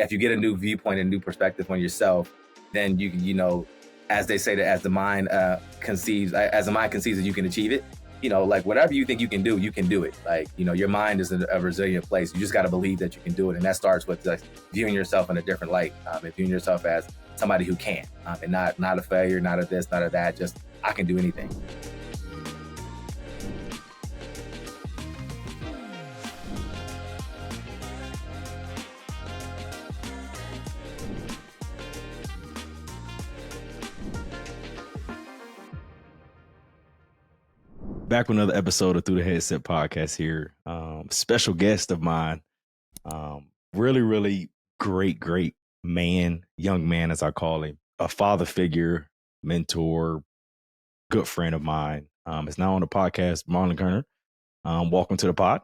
if you get a new viewpoint and new perspective on yourself, then as they say, that as the mind conceives that you can achieve it. Like whatever you think you can do it. Like, your mind is a resilient place. You just got to believe that you can do it. And that starts with viewing yourself in a different light, and viewing yourself as somebody who can, and not a failure, not a this, not a that, just I can do anything. Back with another episode of Through the Headset podcast here. Special guest of mine. Really, really great man, young man, as I call him. A father figure, mentor, good friend of mine. Is now on the podcast, Marlon Kerner. Welcome to the pod.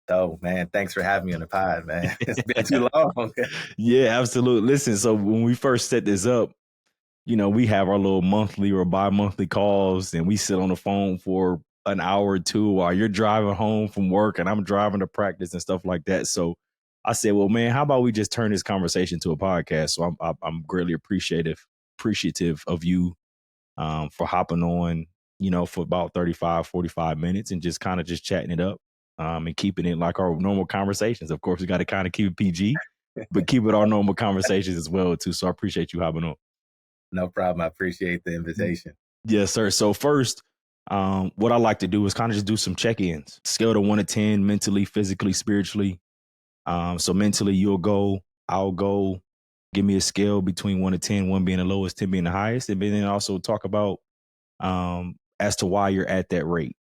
Oh, man, thanks for having me on the pod, man. It's been too long. Yeah, absolutely. Listen, so when we first set this up, we have our little monthly or bi-monthly calls, and we sit on the phone for an hour or two while you're driving home from work and I'm driving to practice and stuff like that. So I said, well, man, how about we just turn this conversation to a podcast? So I'm greatly appreciative of you for hopping on, for about 35, 45 minutes and just kind of just chatting it up and keeping it like our normal conversations. Of course, we got to kind of keep it PG, but keep it our normal conversations as well, too. So I appreciate you hopping on. No problem. I appreciate the invitation. Yes, sir. So first, what I like to do is kind of just do some check-ins. Scale to 1 to 10, mentally, physically, spiritually. So mentally, you'll go, I'll go. Give me a scale between 1 to 10, 1 being the lowest, 10 being the highest. And then also talk about as to why you're at that rate.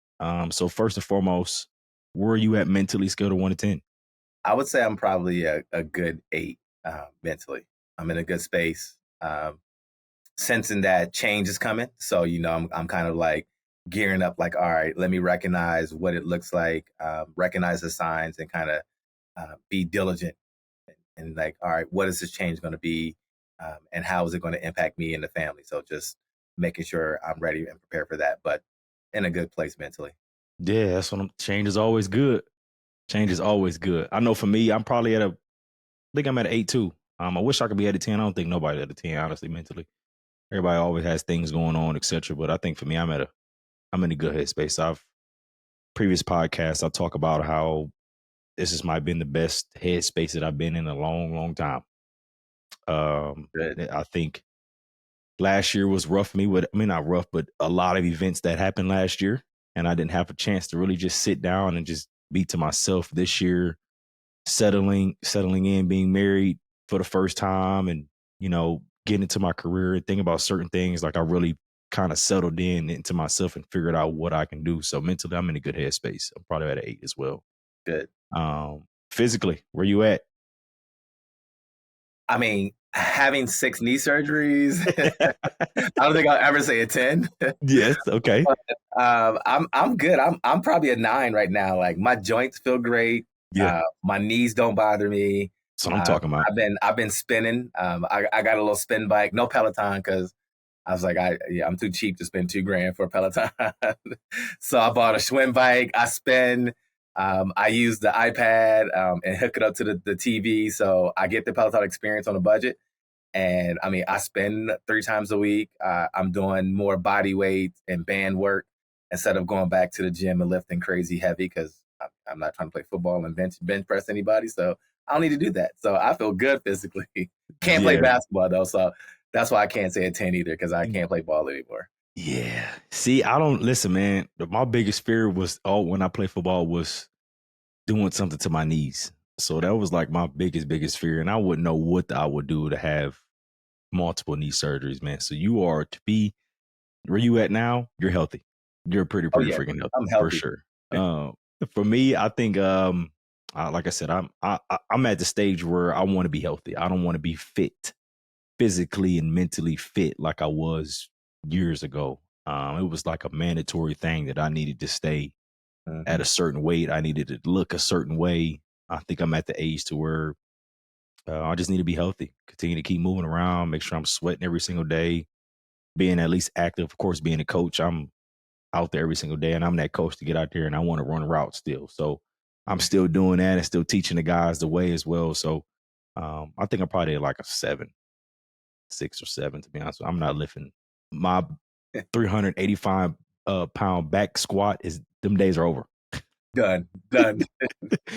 So first and foremost, where are you at mentally, scale to 1 to 10? I would say I'm probably a good 8 mentally. I'm in a good space. Sensing that change is coming. So, I'm kind of like gearing up, like, all right, let me recognize what it looks like, recognize the signs, and kind of be diligent and like, all right, what is this change going to be? And how is it going to impact me and the family? So just making sure I'm ready and prepared for that, but in a good place mentally. Yeah, that's what change is always good. Change is always good. I know for me, I'm probably I think I'm at an 8 too. I wish I could be at a 10. I don't think nobody at a 10, honestly, mentally. Everybody always has things going on, etc. But I think for me, I'm in a good headspace. Previous podcasts, I talk about how this might have been the best headspace that I've been in a long, long time. I think last year was rough for me. Not rough, but a lot of events that happened last year, and I didn't have a chance to really just sit down and just be to myself. This year, settling in, being married for the first time, and getting into my career and thinking about certain things, like I really kind of settled into myself and figured out what I can do. So mentally, I'm in a good headspace. I'm probably at an 8 as well. Good. Physically, where you at? I mean, having 6 knee surgeries, I don't think I'll ever say a 10. Yes. Okay. But, I'm good. I'm probably a 9 right now. Like my joints feel great. Yeah. My knees don't bother me. That's what I'm talking about. I've been spinning. I got a little spin bike, no Peloton, because I was like, I'm too cheap to spend $2,000 for a Peloton. So I bought a Schwinn bike. I spin. I use the iPad and hook it up to the TV, so I get the Peloton experience on a budget. And I mean, I spend 3 times a week. I'm doing more body weight and band work instead of going back to the gym and lifting crazy heavy, because I'm not trying to play football and bench press anybody. So I don't need to do that. So I feel good physically. Can't play basketball though, so that's why I can't say a 10 either, because I can't play ball anymore. Yeah. See, I don't listen, man. My biggest fear was when I play football was doing something to my knees. So that was like my biggest fear. And I wouldn't know what I would do to have multiple knee surgeries, man. So you are to be where you at now, you're healthy. You're pretty freaking healthy. I'm healthy. For sure. For me, I think like I said, I'm at the stage where I want to be healthy. I don't want to be fit, physically and mentally fit like I was years ago. It was like a mandatory thing that I needed to stay at a certain weight. I needed to look a certain way. I think I'm at the age to where I just need to be healthy, continue to keep moving around, make sure I'm sweating every single day, being at least active. Of course, being a coach, I'm out there every single day, and I'm that coach to get out there, and I want to run routes still. So I'm still doing that and still teaching the guys the way as well. So I think I'm probably at like a 7, 6 or 7, to be honest. I'm not lifting my 385 pound back squat. Is them days are over. Done, done.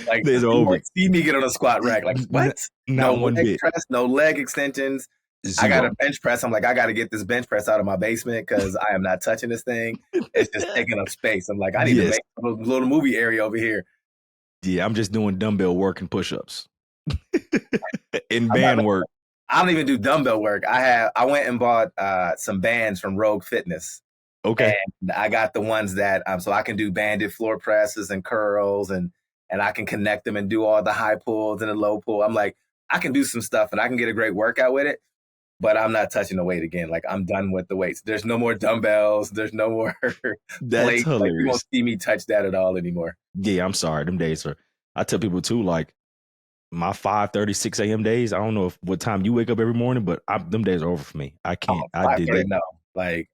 Like, Days are you over. won't see me get on a squat rack. Like, what? No Not one leg bit. press, no leg extensions. I got a Zero. bench press. I'm like, I got to get this bench press out of my basement because I am not touching this thing. It's just taking up space. I'm like, I need to Yes. make a little movie area over here. Yeah, I'm just doing dumbbell work and push-ups. And I'm not, band work. I don't even do dumbbell work. I went and bought some bands from Rogue Fitness. Okay. And I got the ones that so I can do banded floor presses and curls and I can connect them and do all the high pulls and the low pull. I'm like, I can do some stuff and I can get a great workout with it, but I'm not touching the weight again. Like, I'm done with the weights. There's no more dumbbells. There's no more That's plates. Like, you won't hilarious. see me touch that at all anymore. Yeah, I'm sorry. Them days are, I tell people too, like my 5:30, 6 a.m. days. I don't know what time you wake up every morning, but them days are over for me. I can't. I did 5:30, that. no. Like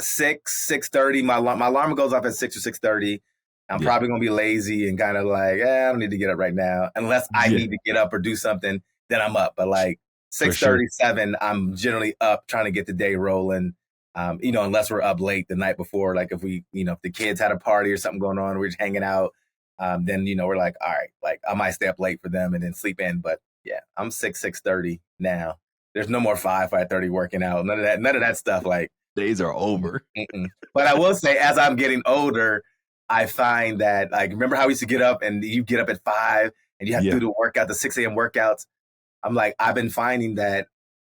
6:30. My alarm goes off at 6 or 6:30. I'm Yeah. probably gonna be lazy and kind of like, I don't need to get up right now. Unless I Yeah. need to get up or do something, then I'm up. But like For sure. 6:37, I'm generally up trying to get the day rolling. Unless we're up late the night before, like if we, if the kids had a party or something going on, we're just hanging out. Then we're like, all right, like I might stay up late for them and then sleep in. But yeah, I'm 6:30 now. There's no more 5:30 working out. None of that stuff. Like, Days are over. but I will say, as I'm getting older, I find that, like, remember how we used to get up and you get up at 5 and you have to do the workout, the 6 a.m. workouts. I'm like, I've been finding that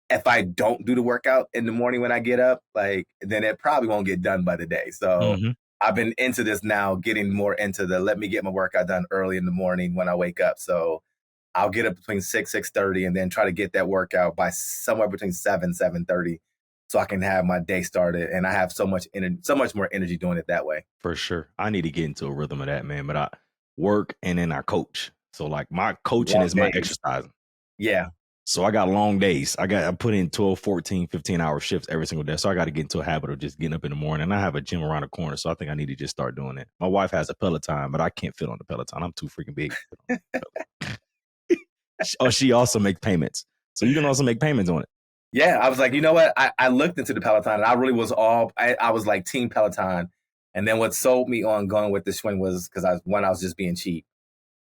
if I don't do the workout in the morning when I get up, like, then it probably won't get done by the day. So I've been into this now, getting more into let me get my workout done early in the morning when I wake up. So I'll get up between 6:30 and then try to get that workout by somewhere between 7:30, so I can have my day started. And I have so much more energy doing it that way. For sure. I need to get into a rhythm of that, man. But I work and then I coach. So like my coaching is my exercising. Yeah. So I got long days. I put in 12, 14, 15-hour shifts every single day. So I got to get into a habit of just getting up in the morning. And I have a gym around the corner. So I think I need to just start doing it. My wife has a Peloton, but I can't fit on the Peloton. I'm too freaking big. Oh, she also makes payments. So you can also make payments on it. Yeah. I was like, you know what? I looked into the Peloton and I really was I was like team Peloton. And then what sold me on going with the Schwinn was because I was just being cheap.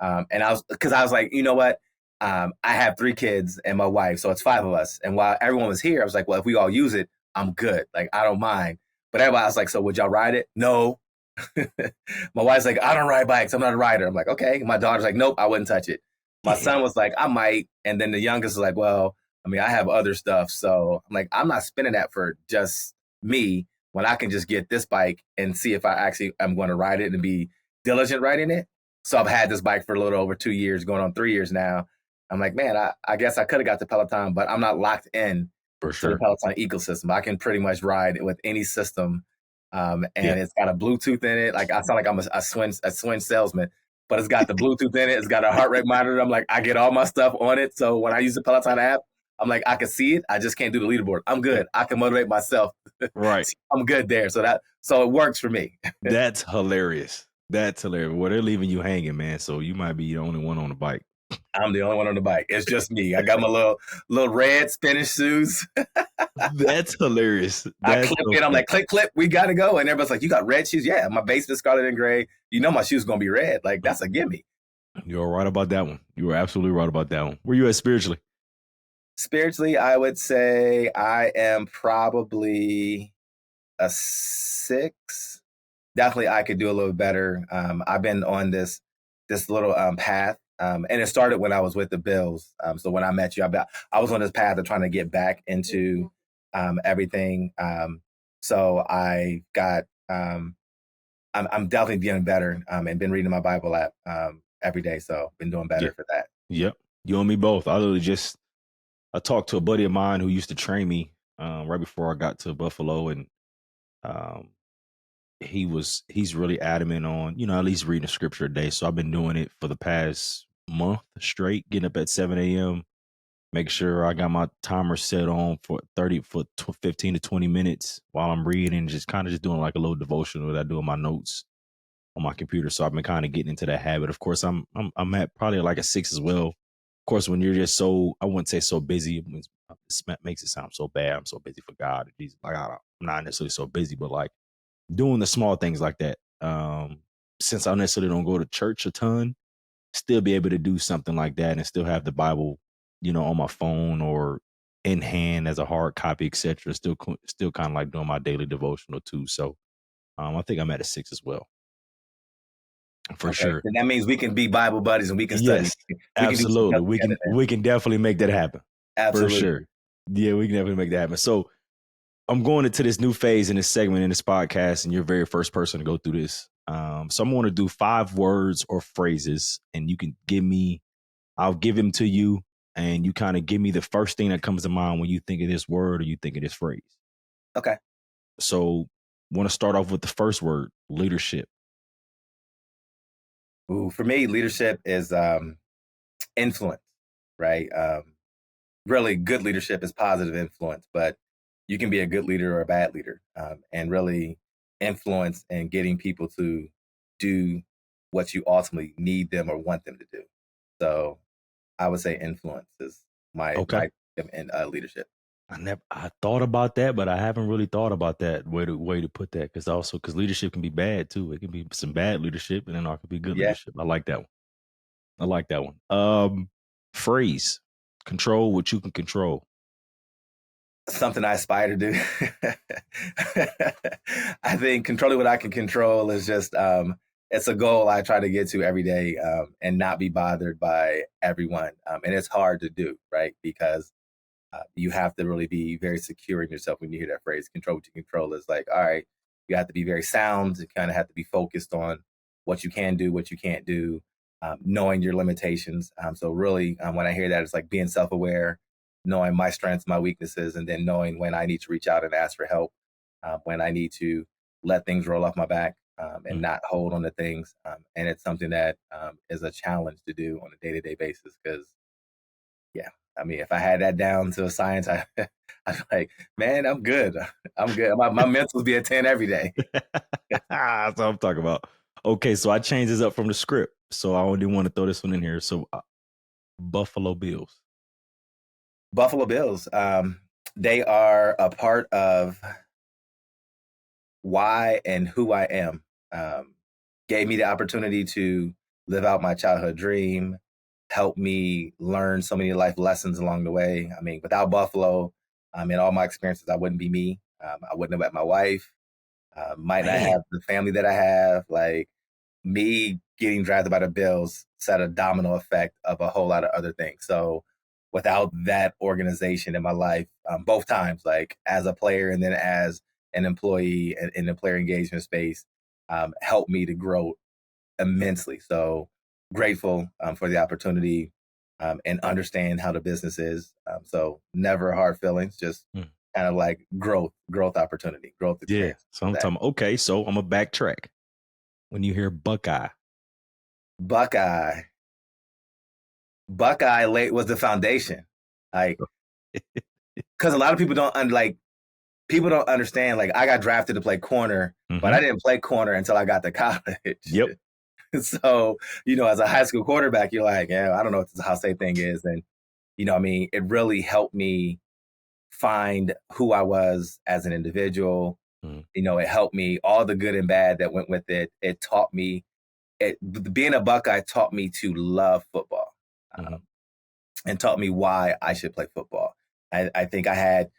And I was like, you know what? I have 3 kids and my wife, so it's 5 of us. And while everyone was here, I was like, well, if we all use it, I'm good. Like, I don't mind. But everybody was like, so would y'all ride it? No. My wife's like, I don't ride bikes. I'm not a rider. I'm like, okay. My daughter's like, nope, I wouldn't touch it. My son was like, I might. And then the youngest was like, well, I mean, I have other stuff. So I'm like, I'm not spending that for just me when I can just get this bike and see if I actually am going to ride it and be diligent riding it. So I've had this bike for a little over 2 years, going on 3 years now. I'm like, man, I guess I could have got the Peloton, but I'm not locked in For to the sure. Peloton ecosystem. I can pretty much ride it with any system. And it's got a Bluetooth in it. Like, I sound like I'm a Swin salesman, but it's got the Bluetooth in it. It's got a heart rate monitor. I'm like, I get all my stuff on it. So when I use the Peloton app, I'm like, I can see it. I just can't do the leaderboard. I'm good. I can motivate myself. Right. I'm good there. So it works for me. That's hilarious. That's hilarious. Well, they're leaving you hanging, man. So you might be the only one on the bike. I'm the only one on the bike. It's just me. I got my little red Spanish shoes. That's hilarious. I clip it. I'm like, clip. We got to go. And everybody's like, you got red shoes? Yeah, my base is scarlet and gray. You know my shoes going to be red. Like, that's a gimme. You're right about that one. You were absolutely right about that one. Where you at spiritually? Spiritually, I would say I am probably a 6. Definitely, I could do a little better. I've been on this little path, and it started when I was with the Bills. So when I met you, I was on this path of trying to get back into everything. So I got. I'm definitely getting better, and been reading my Bible app every day. So been doing better for that. Yep, you and me both. I talked to a buddy of mine who used to train me right before I got to Buffalo, and he's really adamant on, at least reading the scripture a day. So I've been doing it for the past month straight, getting up at 7 a.m., make sure I got my timer set on for 15 to 20 minutes while I'm reading, just kind of just doing like a little devotional that I do in my notes on my computer. So I've been kind of getting into that habit. Of course, I'm at probably like a 6 as well. course, when you're just so, I wouldn't say so busy, it makes it sound so bad. I'm so busy for God. Jesus, like I'm not necessarily so busy, but like doing the small things like that. Since I necessarily don't go to church a ton, still be able to do something like that and still have the Bible, on my phone or in hand as a hard copy, etc. Still kind of like doing my daily devotional too. So I think I'm at a 6 as well, for Okay, sure. and that means we can be Bible buddies and we can study. Yes, We can do some absolutely. stuff We together, can man. we can definitely make that happen. For Absolutely. sure. Yeah, we can definitely make that happen. So I'm going into this new phase in this segment in this podcast, and you're the very first person to go through this. So I'm going to do 5 words or phrases, and you can I'll give them to you, and you kind of give me the first thing that comes to mind when you think of this word or you think of this phrase. Okay. So want to start off with the first word, leadership. Ooh, for me, leadership is influence, right? Really good leadership is positive influence, but you can be a good leader or a bad leader, and really influence and getting people to do what you ultimately need them or want them to do. So I would say influence is Okay. my in leadership. I thought about that, but I haven't really thought about that way to put that, because leadership can be bad too. It can be some bad leadership, and then it could be good Yeah, leadership. I like that one. I like that one. Phrase, control what you can control. something I aspire to do. I think controlling what I can control is just it's a goal I try to get to every day, and not be bothered by everyone. And it's hard to do, right? Because you have to really be very secure in yourself when you hear that phrase. Control what you control is like, all right, you have to be very sound. You kind of have to be focused on what you can do, what you can't do, knowing your limitations. So really, when I hear that, it's like being self-aware, knowing my strengths, my weaknesses, and then knowing when I need to reach out and ask for help, when I need to let things roll off my back, and Mm. not hold on to things. And it's something that is a challenge to do on a day-to-day basis because yeah. I mean, if I had that down to a science, I'm like, man, I'm good. I'm good. My mental would be a 10 every day. That's what I'm talking about. Okay, so I changed this up from the script, so I only want to throw this one in here. So Buffalo Bills. Buffalo Bills, they are a part of why and who I am. Um, Gave me the opportunity to live out my childhood dream, helped me learn so many life lessons along the way. I mean, without Buffalo, in all my experiences, I wouldn't be me. I wouldn't have met my wife. Might not Man. have the family that I have. Like me getting drafted by the Bills set a domino effect of a whole lot of other things. So without that organization in my life, both times, like as a player and then as an employee in the player engagement space, helped me to grow immensely. So grateful for the opportunity, and understand how the business is. So never hard feelings, just Mm. kind of like growth opportunity, growth Yeah. experience. So I'm That talking, okay, so I'm a backtrack. When you hear Buckeye. Buckeye, Buckeye late was the foundation, like because a lot of people people don't understand. Like I got drafted to play corner, but Mm-hmm. I didn't play corner until I got to college. Yep. So as a high school quarterback, you're like, yeah, I don't know what this Ohio State thing is, and I mean, it really helped me find who I was as an individual. Mm. It helped me all the good and bad that went with it. It taught me being a Buckeye taught me to love football, Mm-hmm. and taught me why I should play football. I think I had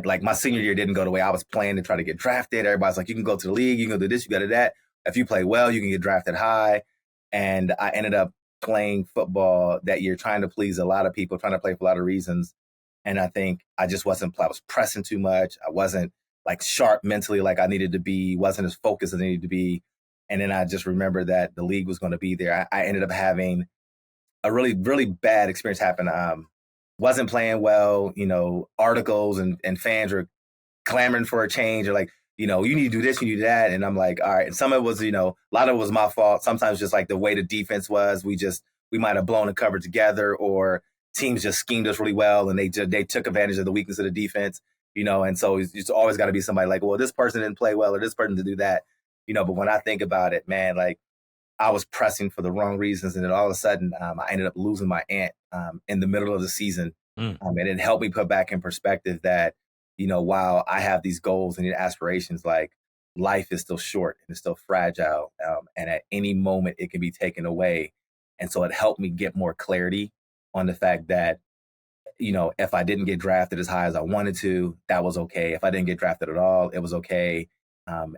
like my senior year didn't go the way I was playing to try to get drafted. Everybody's like, you can go to the league, you can go do this, you got to do that. If you play well, you can get drafted high. And I ended up playing football that year, trying to please a lot of people, trying to play for a lot of reasons. And I think I was pressing too much. I wasn't like sharp mentally like I needed to be, wasn't as focused as I needed to be. And then I just remember that the league was going to be there. I ended up having a really, really bad experience happen. Wasn't playing well, articles and fans were clamoring for a change or like, you need to do this, you need to do that. And I'm like, all right. And some of it was, a lot of it was my fault. Sometimes just like the way the defense was, we might have blown the cover together or teams just schemed us really well. And they took advantage of the weakness of the defense, and so it's always got to be somebody like, well, this person didn't play well or this person didn't do that, but when I think about it, man, like I was pressing for the wrong reasons, and then all of a sudden, I ended up losing my aunt in the middle of the season, Mm. and it helped me put back in perspective that while I have these goals and these aspirations, like life is still short and it's still fragile, and at any moment it can be taken away, and so it helped me get more clarity on the fact that if I didn't get drafted as high as I wanted to, that was okay. If I didn't get drafted at all, it was okay.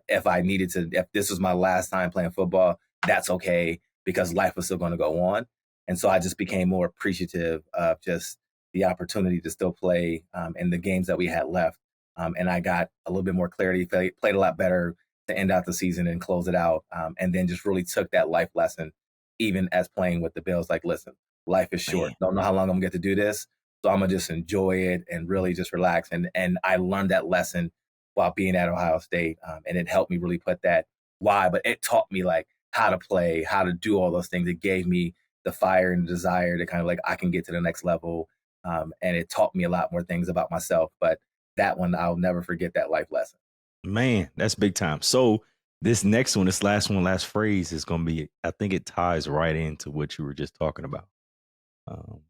If this was my last time playing football, that's okay because life was still going to go on. And so I just became more appreciative of just the opportunity to still play in the games that we had left. And I got a little bit more clarity, played a lot better to end out the season and close it out. And then just really took that life lesson, even as playing with the Bills. Like, listen, life is short. Man, Don't know how long I'm going to get to do this. So I'm gonna just enjoy it and really just relax. And I learned that lesson while being at Ohio State, and it helped me really put that why. But it taught me like how to play, how to do all those things. It gave me the fire and the desire to kind of like I can get to the next level, and it taught me a lot more things about myself. But that one, I'll never forget that life lesson. man, that's big time. So this next one, this last one, last phrase is going to be, I think it ties right into what you were just talking about.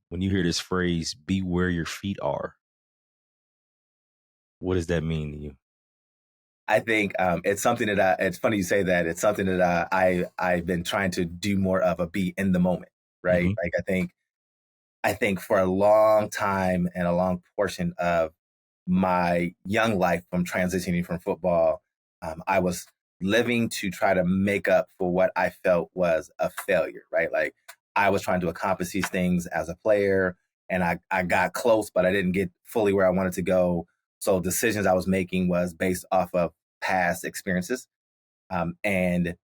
When you hear this phrase, be where your feet are, what does that mean to you? I think it's something that it's funny you say that. It's something that I've been trying to do more of a be in the moment, right? Mm-hmm. Like I think for a long time and a long portion of my young life from transitioning from football, I was living to try to make up for what I felt was a failure, right? Like I was trying to accomplish these things as a player and I got close, but I didn't get fully where I wanted to go. So decisions I was making was based off of past experiences. And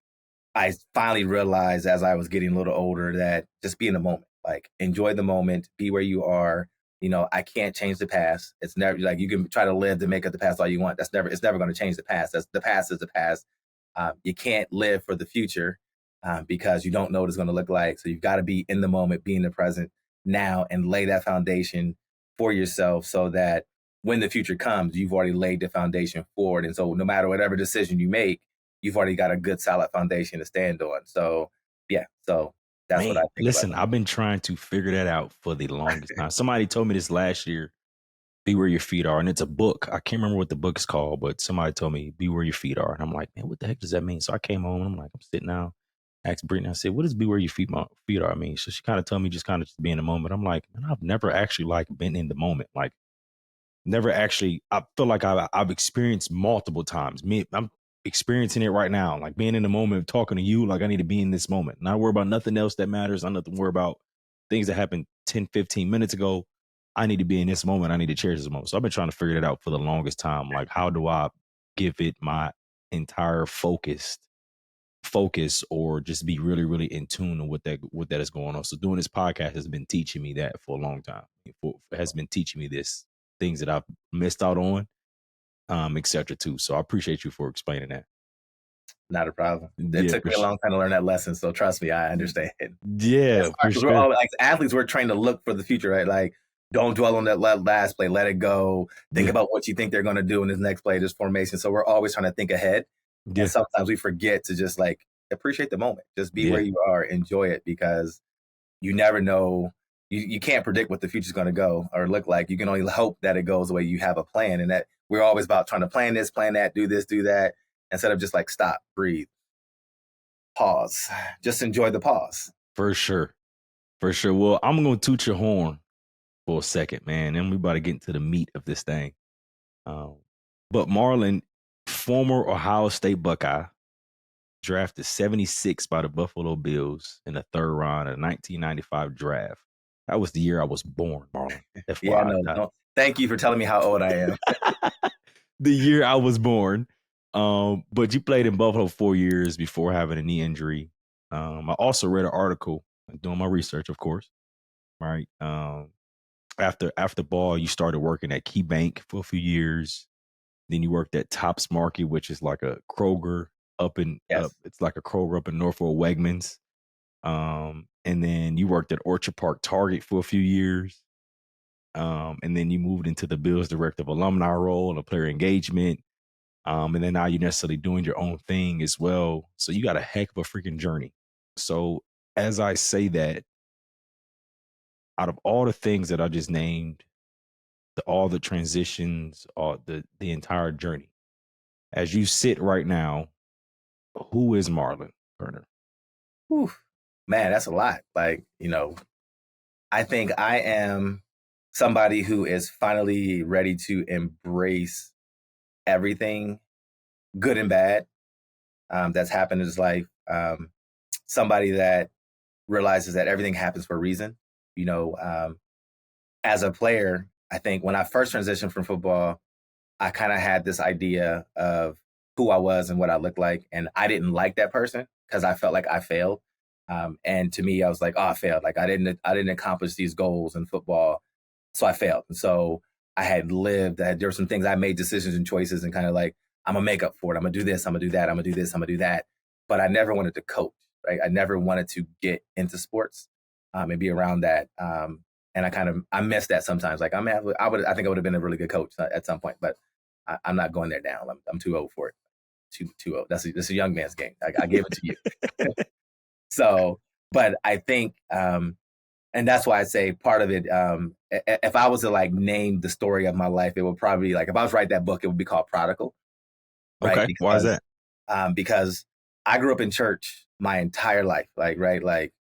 I finally realized as I was getting a little older that just be in the moment, like enjoy the moment, be where you are. I can't change the past. It's never like you can try to live to make up the past all you want. It's never going to change the past. The past is the past. You can't live for the future because you don't know what it's going to look like. So you've got to be in the moment, be in the present now, and lay that foundation for yourself so that when the future comes, you've already laid the foundation forward. And so no matter whatever decision you make, you've already got a good solid foundation to stand on. So yeah, so that's what I Man, think about listen, I've been trying to figure that out for the longest time. Somebody told me this last year, be where your feet are. And it's a book. I can't remember what the book is called, but somebody told me, be where your feet are. And I'm like, man, what the heck does that mean? So I came home and I'm like, I'm sitting down, asked Brittany, I said, what does be where your feet are? I mean, so she kind of told me just kind of be in the moment. I'm like, man, I've never actually like been in the moment. Like never actually, I feel like I've experienced multiple times. I'm experiencing it right now, like being in the moment of talking to you, like I need to be in this moment. Not worry about nothing else that matters. I don't have to worry about things that happened 10, 15 minutes ago. I need to be in this moment. I need to cherish this moment. So I've been trying to figure it out for the longest time. Like, how do I give it my entire focus or just be really, really in tune with that is going on. So doing this podcast has been teaching me that for a long time. Has been teaching me this things that I've missed out on, etc. too. So I appreciate you for explaining that. Not a problem. It Yeah, took me a long time to learn that lesson, so trust me, I understand. yeah, for Because we're sure. all like athletes, we're trained to look for the future, right? Like, don't dwell on that last play, let it go. Think Yeah, about what you think they're going to do in this next play, this formation. So we're always trying to think ahead, and yeah, sometimes we forget to just like appreciate the moment, just be where yeah. you are, enjoy it, because you never know. You can't predict what the future's going to go or look like. You can only hope that it goes the way you have a plan, and that we're always about trying to plan this, plan that, do this, do that, instead of just like stop, breathe, pause, just enjoy the pause. For sure, for sure. Well, I'm gonna toot your horn for a second, man, and we about to get into the meat of this thing. Um, but Marlon, former Ohio State Buckeye, drafted 76 by the Buffalo Bills in the third round of the 1995 draft. That was the year I was born, Marlon. Yeah, FYI. no, don't. Thank you for telling me how old I am. The year I was born. But you played in Buffalo 4 years before having a knee injury. I also read an article doing my research, of course. Right. After ball, you started working at Key Bank for a few years. Then you worked at Tops Market, which is like a Kroger Yes. it's like a Kroger up in Norfolk Wegmans. And then you worked at Orchard Park Target for a few years. And then you moved into the Bills Director of Alumni role and a player engagement. And then now you're necessarily doing your own thing as well. So you got a heck of a freaking journey. So as I say that, out of all the things that I just named, all the transitions, all the entire journey, as you sit right now, who is Marlon Kerner? Whew, man, that's a lot. Like, I think I am somebody who is finally ready to embrace everything, good and bad, that's happened in his life. Somebody that realizes that everything happens for a reason. You know, um, as a player, I think when I first transitioned from football, I kind of had this idea of who I was and what I looked like, and I didn't like that person because I felt like I failed. And to me, I was like, "Oh, I failed. Like I didn't accomplish these goals in football, so I failed." And so I had lived. There were some things I made decisions and choices, and kind of like I'm gonna make up for it. I'm gonna do this. I'm gonna do that. I'm gonna do this. I'm gonna do that. But I never wanted to coach. Right? I never wanted to get into sports and be around that. And I miss that sometimes. Like I think I would have been a really good coach at some point, but I'm not going there now. I'm too old for it. Too old. That's a young man's game. I gave it to you. So, but I think, and that's why I say part of it. If I was to like name the story of my life, it would probably like if I was to write that book, it would be called Prodigal, right? Okay. Why is that? Because I grew up in church my entire life, like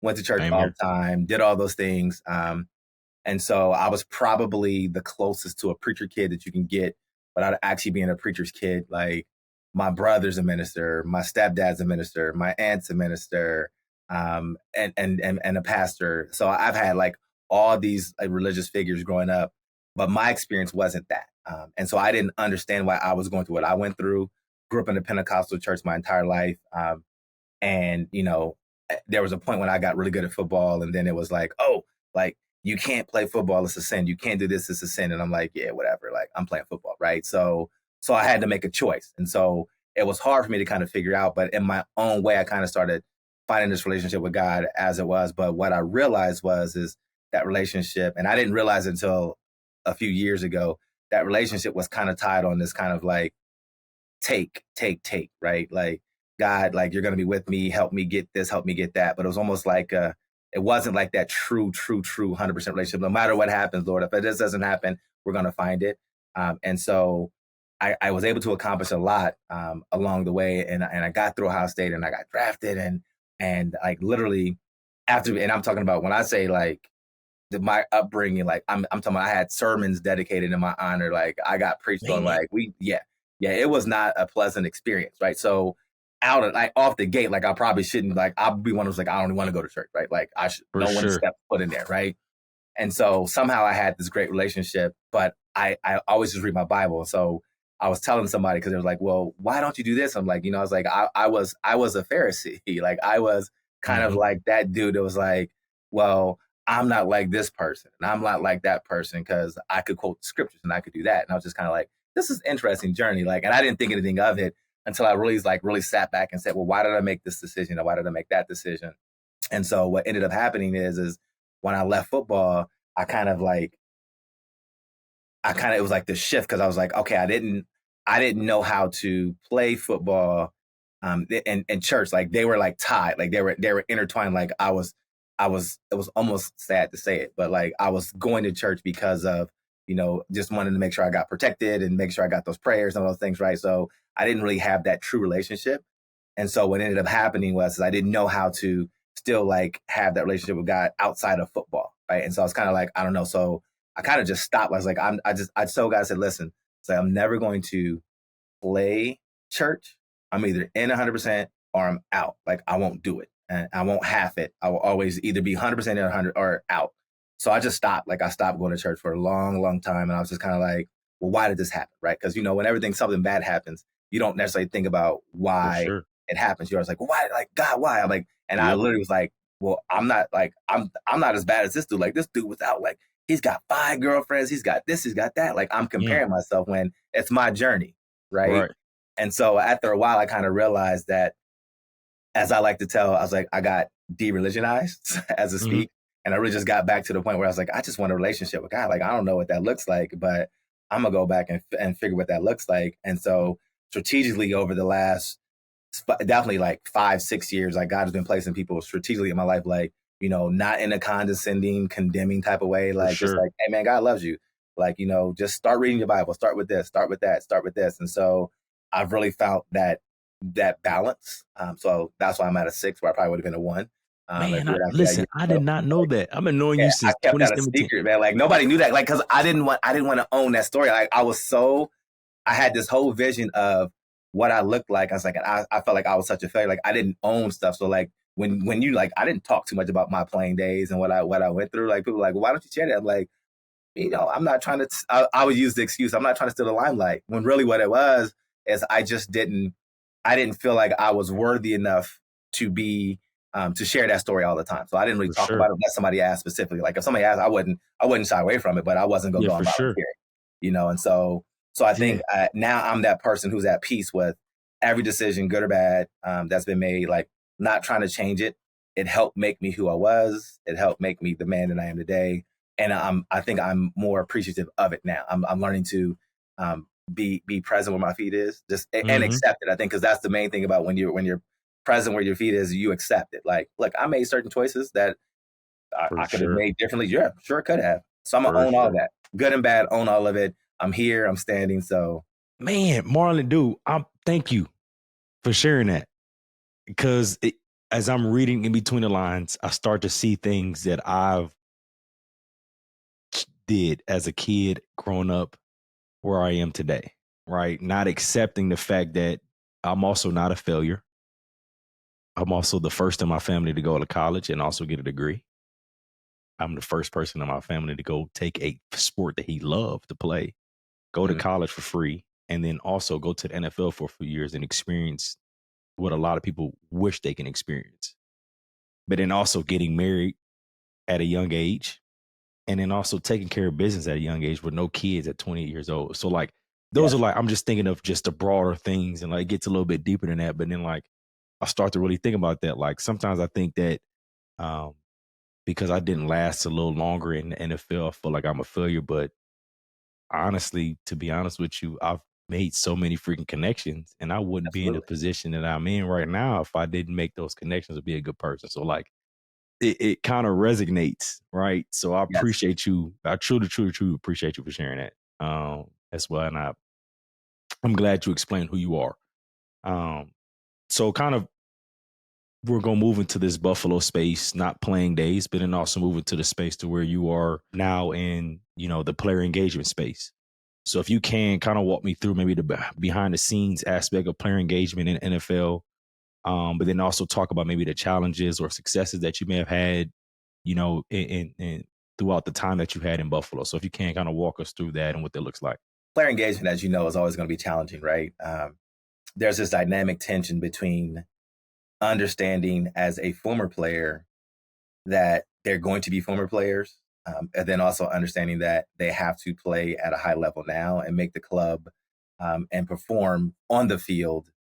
went to church Same all here. the time, did all those things. And so I was probably the closest to a preacher kid that you can get without actually being a preacher's kid. Like my brother's a minister, my stepdad's a minister, my aunt's a minister, and a pastor. So I've had like all these like, religious figures growing up, but my experience wasn't that. And so I didn't understand why I was going through what I went through. Grew up in a Pentecostal church my entire life. And there was a point when I got really good at football, and then it was like, oh, like you can't play football, it's a sin. You can't do this, it's a sin. And I'm like, yeah, whatever. Like I'm playing football, right? So I had to make a choice, and so it was hard for me to kind of figure out. But in my own way, I kind of started finding this relationship with God as it was. But what I realized is that relationship, and I didn't realize it until a few years ago, that relationship was kind of tied on this kind of like take, right? Like, God, like you're gonna be with me, help me get this, help me get that. But it was almost like it wasn't like that true 100% relationship. No matter what happens, Lord, if this doesn't happen, we're gonna find it. And so I was able to accomplish a lot along the way, and I got through Ohio State, and I got drafted, and like literally after, and I'm talking about when I say like my upbringing, like I'm talking about I had sermons dedicated in my honor. Like I got preached on, Man. like yeah, it was not a pleasant experience, right? So out of like off the gate, like I probably shouldn't, like I'll be one of those like I don't want to go to church, right? Like I should For no one sure. step foot in there, right? And so somehow I had this great relationship, but I always just read my Bible. So I was telling somebody because they was like, well, why don't you do this? I'm like, I was like, I was a Pharisee. Like I was kind of Hmm. like that dude that was like, well, I'm not like this person and I'm not like that person because I could quote scriptures and I could do that. And I was just kind of like, this is an interesting journey. Like, and I didn't think anything of it until I really sat back and said, well, why did I make this decision? Or why did I make that decision? And so what ended up happening is when I left football, I kind of like it was like the shift because I was like, okay, I didn't know how to play football in church. Like they were like tied, like they were intertwined. Like I was it was almost sad to say it, but like I was going to church because of, just wanted to make sure I got protected and make sure I got those prayers and all those things, right? So I didn't really have that true relationship. And so what ended up happening was I didn't know how to still like have that relationship with God outside of football, right? And so I was kind of like, I don't know. So I kind of just stopped. I was like, I told God, I said, listen, so I'm never going to play church. I'm either in 100% or I'm out. Like I won't do it, and I won't half it. I will always either be 100% or 100 or out. So I just stopped. Like I stopped going to church for a long time, and I was just kind of like, well, why did this happen, right? Because when something bad happens, you don't necessarily think about For why sure. it happens. You're always like, well, why, like God, why? I'm like, and I Yep. literally was like, well, I'm not as bad as this dude. Like this dude without like he's got 5 girlfriends, he's got this, he's got that. Like I'm Mm. comparing myself when it's my journey, right? Right. And so after a while, I kind of realized that, as I like to tell, I was like, I got de-religionized, as I Hmm. speak. And I really just got back to the point where I was like, I just want a relationship with God. Like, I don't know what that looks like, but I'm gonna go back and figure what that looks like. And so strategically over the last definitely like 5-6 years, like God has been placing people strategically in my life, like, not in a condescending, condemning type of way, For like just sure. like, hey man, God loves you. Like, just start reading your Bible, start with this, start with that, start with this. And so I've really found that balance. So that's why I'm at a 6 where I probably would have been a 1. If Man, you would ask me that listen, years I did ago. not know that. I've been knowing Yeah, you I since kept that a 2017. secret, man. Like nobody knew that. Like, cause I didn't want to own that story. Like I had this whole vision of what I looked like. I was like, I felt like I was such a failure. Like I didn't own stuff. So like when you like, I didn't talk too much about my playing days and what I went through. Like people were like, well, why don't you share that? I'm like, I'm not trying to. I would use the excuse, I'm not trying to steal the limelight. When really what it was is I didn't feel like I was worthy enough to be to share that story all the time. So I didn't really For talk about sure. it unless somebody asked specifically. Like if somebody asked, I wouldn't shy away from it, but I wasn't gonna Yeah, go for and sure. volunteer. And so I think Yeah, now I'm that person who's at peace with every decision, good or bad, that's been made. Like not trying to change it. It helped make me who I was. It helped make me the man that I am today. And I think I'm more appreciative of it now. I'm learning to be present where my feet is, just and hmm accept it. I think because that's the main thing about when you're present where your feet is, you accept it. Like, look, I made certain choices that for I could have sure. made differently. Yeah, sure could have. So I'm gonna For own all sure. that, good and bad. Own all of it. I'm here. I'm standing. So Man, Marlon, dude, thank you for sharing that. Because as I'm reading in between the lines, I start to see things that I've did as a kid growing up where I am today, right? Not accepting the fact that I'm also not a failure. I'm also the first in my family to go to college and also get a degree. I'm the first person in my family to go take a sport that he loved to play, go to mm, college for free, and then also go to the NFL for a few years and experience what a lot of people wish they can experience. But then also getting married at a young age, and then also taking care of business at a young age with no kids at 28 years old. So like those are yes, like I'm just thinking of just the broader things and like it gets a little bit deeper than that. But then like I start to really think about that. Like sometimes I think that um because I didn't last a little longer in the NFL, I feel like I'm a failure. But honestly, to be honest with you, I've made so many freaking connections and I wouldn't be in the absolutely, position that I'm in right now if I didn't make those connections to be a good person. So like it kind of resonates, right? So I yes. appreciate you. I truly, truly, truly appreciate you for sharing that as well. And I'm glad you explained who you are. Um, so kind of we're gonna move into this Buffalo space, not playing days, but then also move into the space to where you are now in, the player engagement space. So if you can kind of walk me through maybe the behind the scenes aspect of player engagement in NFL, but then also talk about maybe the challenges or successes that you may have had, in throughout the time that you had in Buffalo. So if you can kind of walk us through that and what that looks like. Player engagement, as you know, is always going to be challenging, right? There's this dynamic tension between understanding as a former player that they're going to be former players, and then also understanding that they have to play at a high level now and make the club and perform on the field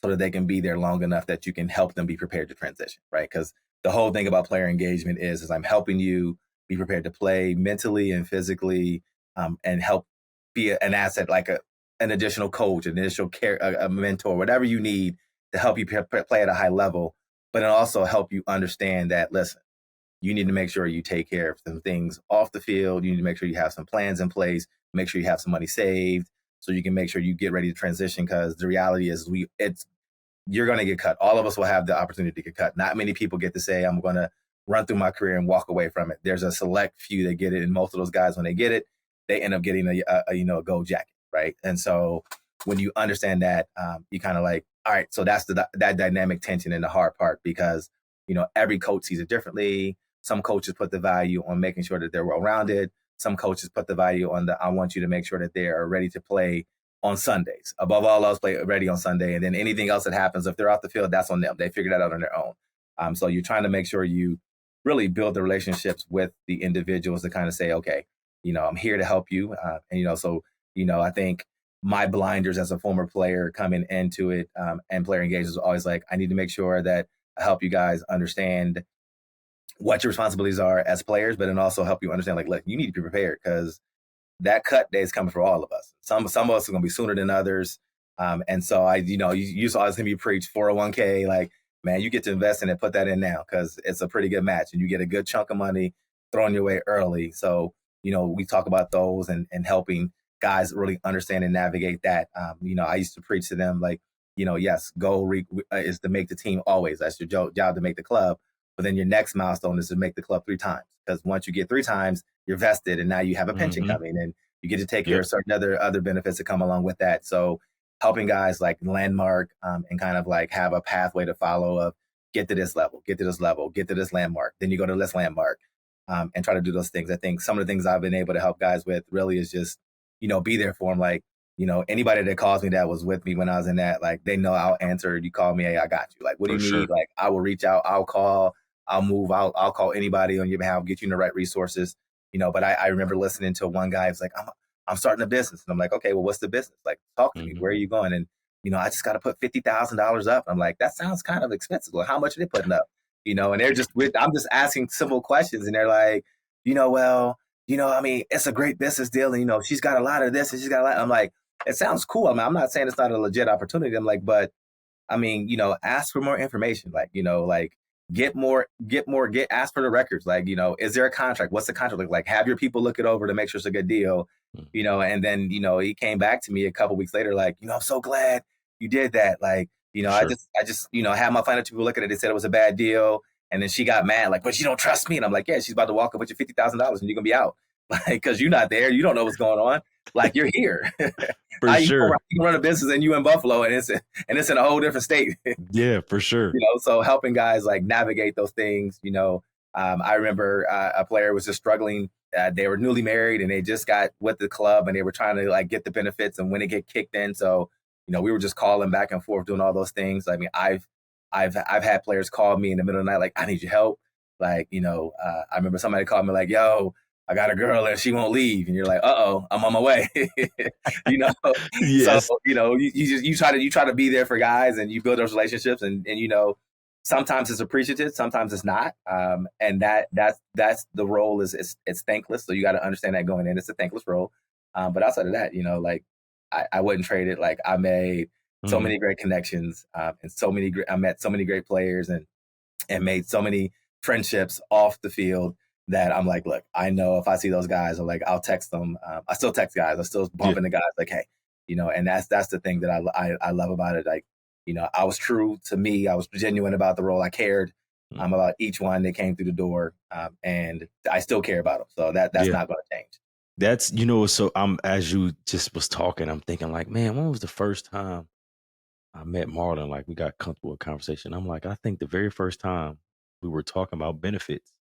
so that they can be there long enough that you can help them be prepared to transition, right? Because the whole thing about player engagement is I'm helping you be prepared to play mentally and physically, and help be an asset like an additional coach, an additional care, a mentor, whatever you need to help you play at a high level, but it also help you understand that, listen, you need to make sure you take care of some things off the field. You need to make sure you have some plans in place, make sure you have some money saved so you can make sure you get ready to transition. Because the reality is you're going to get cut. All of us will have the opportunity to get cut. Not many people get to say, I'm going to run through my career and walk away from it. There's a select few that get it. And most of those guys, when they get it, they end up getting a gold jacket. Right. And so when you understand that, you kind of like, all right, so that's that dynamic tension in the hard part because, every coach sees it differently. Some coaches put the value on making sure that they're well rounded. Some coaches put the value on I want you to make sure that they are ready to play on Sundays. Above all else, play ready on Sunday. And then anything else that happens, if they're off the field, that's on them. They figure that out on their own. So you're trying to make sure you really build the relationships with the individuals to kind of say, okay, I'm here to help you. I think my blinders as a former player coming into it and player engagement is always like, I need to make sure that I help you guys understand what your responsibilities are as players, but then also help you understand, like, look, you need to be prepared because that cut day is coming for all of us. Some of us are going to be sooner than others. And so you saw him, you preach 401k, like, man, you get to invest in it, put that in now, because it's a pretty good match and you get a good chunk of money thrown your way early. So, we talk about those and helping guys really understand and navigate that. I used to preach to them like, yes, goal is to make the team always. That's your job to make the club. But then your next milestone is to make the club 3 times. Because once you get 3 times, you're vested and now you have a pension coming and you get to take care of certain other benefits that come along with that. So helping guys like landmark and kind of like have a pathway to follow of get to this level, get to this level, get to this landmark. Then you go to this landmark and try to do those things. I think some of the things I've been able to help guys with really is just, be there for them. Like, anybody that calls me that was with me when I was in that, like, they know I'll answer. You call me, hey, I got you. Like, what do you need? Like, I will reach out, I'll call, I'll move, I'll call anybody on your behalf, get you in the right resources. But I remember listening to one guy who's like, I'm starting a business. And I'm like, okay, well, what's the business? Like, talk to me. Where are you going? And, I just got to put $50,000 up. I'm like, that sounds kind of expensive. Well, how much are they putting up? And they're I'm just asking simple questions. And they're like, well, I mean, it's a great business deal. And, she's got a lot of this and she's got a lot. I'm like, it sounds cool. I mean, I'm not saying it's not a legit opportunity. I'm like, but I mean, ask for more information. Like, ask for the records. Like, is there a contract? What's the contract? Like, have your people look it over to make sure it's a good deal, and then, he came back to me a couple weeks later, like, I'm so glad you did that. Like, I just, had my financial people look at it. They said it was a bad deal. And then she got mad, like, but you don't trust me. And I'm like, yeah, she's about to walk up with your $50,000 and you're going to be out. Like, cause you're not there. You don't know what's going on. Like, you're here. For sure. You can run a business and you in Buffalo and it's in a whole different state. Yeah, for sure. So helping guys like navigate those things, I remember a player was just struggling. They were newly married and they just got with the club and they were trying to like get the benefits and when they get kicked in. So, we were just calling back and forth, doing all those things. I mean, I've had players call me in the middle of the night, like, I need your help. Like, I remember somebody called me like, yo, I got a girl and she won't leave. And you're like, I'm on my way. Yes. So, you try to be there for guys and you build those relationships and sometimes it's appreciative, sometimes it's not. And that's the role it's thankless. So you got to understand that going in, it's a thankless role. But outside of that, like I wouldn't trade it. Like I made so many great connections and I met so many great players and made so many friendships off the field that I'm like, look, I know if I see those guys, I'll text them. I still text guys. I still bump into guys like, hey, and that's the thing that I love about it. Like, I was true to me. I was genuine about the role. I cared about each one that came through the door, and I still care about them. So that's not going to change. That's, so as you just was talking, I'm thinking like, man, when was the first time I met Marlon? Like we got comfortable with conversation. I'm like, I think the very first time we were talking about benefits.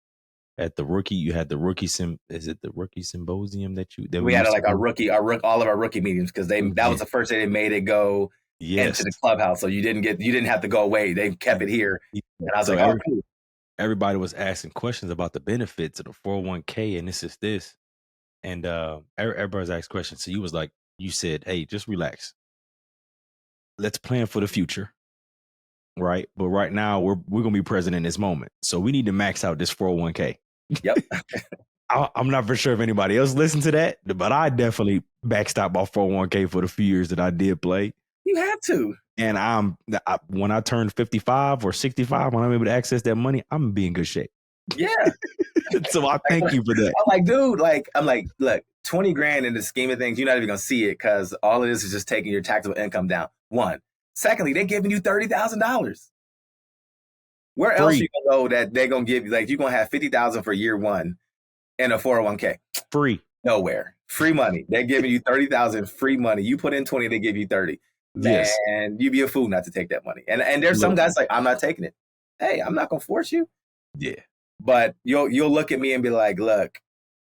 At the rookie, you had the rookie is it the rookie symposium that we had like all of our rookie meetings because that was the first day they made it go into the clubhouse, so you didn't have to go away. They kept it here, and I was like, oh, cool. Everybody was asking questions about the benefits of the 401k and this, and everybody's asked questions. So you said, hey, just relax. Let's plan for the future, right? But right now we're gonna be present in this moment, so we need to max out this 401k. Yep. I'm not for sure if anybody else listened to that, but I definitely backstopped my 401k for the few years that I did play. You have to. And when I turn 55 or 65, when I'm able to access that money, I'm gonna be in good shape. Yeah. So I thank you for that. I'm like, dude, I'm like, look, 20 grand in the scheme of things, you're not even gonna see it because all of this is just taking your taxable income down. One. Secondly, they're giving you $30,000. Where else are you gonna go that they're gonna give you, like, you're gonna have $50,000 for year one in a 401k? Free. Nowhere. Free money. They're giving you $30,000 free money. You put in 20, they give you 30. Yes. And you'd be a fool not to take that money. And there's some guys like, I'm not taking it. Hey, I'm not gonna force you. Yeah. But you'll look at me and be like, look,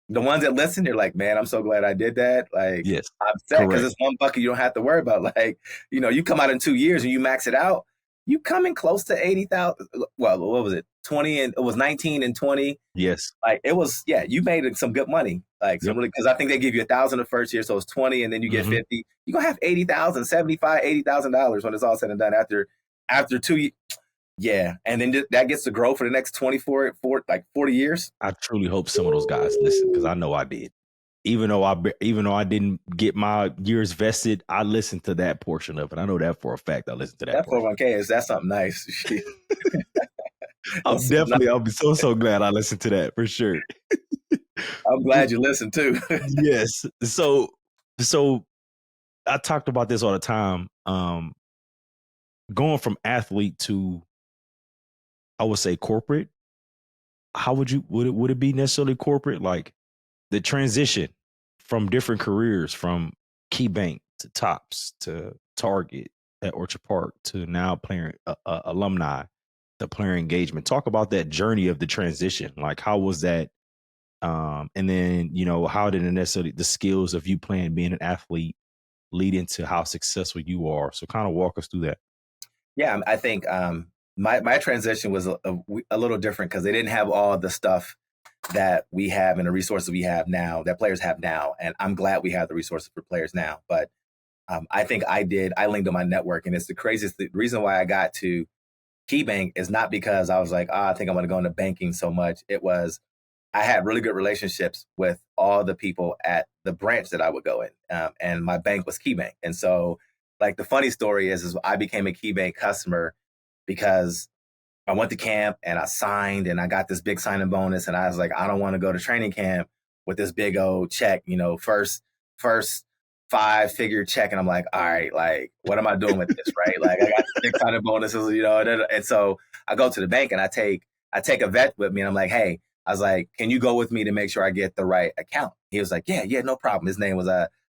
the ones that listen, they're like, man, I'm so glad I did that. Like, yes, I'm set because it's one bucket you don't have to worry about. Like, you come out in 2 years and you max it out, you coming close to 80,000. Well, what was it? 20 and it was 19 and 20. Yes. Like it was, yeah, you made some good money. Like some really, because I think they give you $1,000 the first year, so it's 20 and then you get 50. You're gonna have 80,000, 75, $80,000 when it's all said and done after 2 years. Yeah. And then that gets to grow for the next 40 years. I truly hope some of those guys listen because I know I did. even though I didn't get my years vested, I listened to that portion of it. I know that for a fact. I listened to that That portion. 401k that's something nice. I'm That's something nice. definitely, I'll be so glad I listened to that for sure. I'm glad you listened too. Yes. So I talked about this all the time. Going from athlete to, I would say, corporate. How would it be necessarily corporate? Like the transition from different careers, from KeyBank to Tops to Target at Orchard Park to now player alumni, the player engagement. Talk about that journey of the transition. Like how was that? And then how did it necessarily the skills of you playing being an athlete lead into how successful you are? So kind of walk us through that. Yeah, I think my transition was a little different because they didn't have all the stuff that we have and the resources we have now, that players have now. And I'm glad we have the resources for players now. But I think I leaned on my network. And it's the craziest. The reason why I got to KeyBank is not because I was like, I think I'm going to go into banking so much. It was, I had really good relationships with all the people at the branch that I would go in. And my bank was KeyBank. And so like the funny story is I became a KeyBank customer because I went to camp and I signed and I got this big signing bonus. And I was like, I don't want to go to training camp with this big old check, first 5-figure check. And I'm like, all right, like, what am I doing with this? Right. Like I got big signing bonuses, and so I go to the bank and I take a vet with me and I'm like, hey, I was like, can you go with me to make sure I get the right account? He was like, yeah, no problem. His name was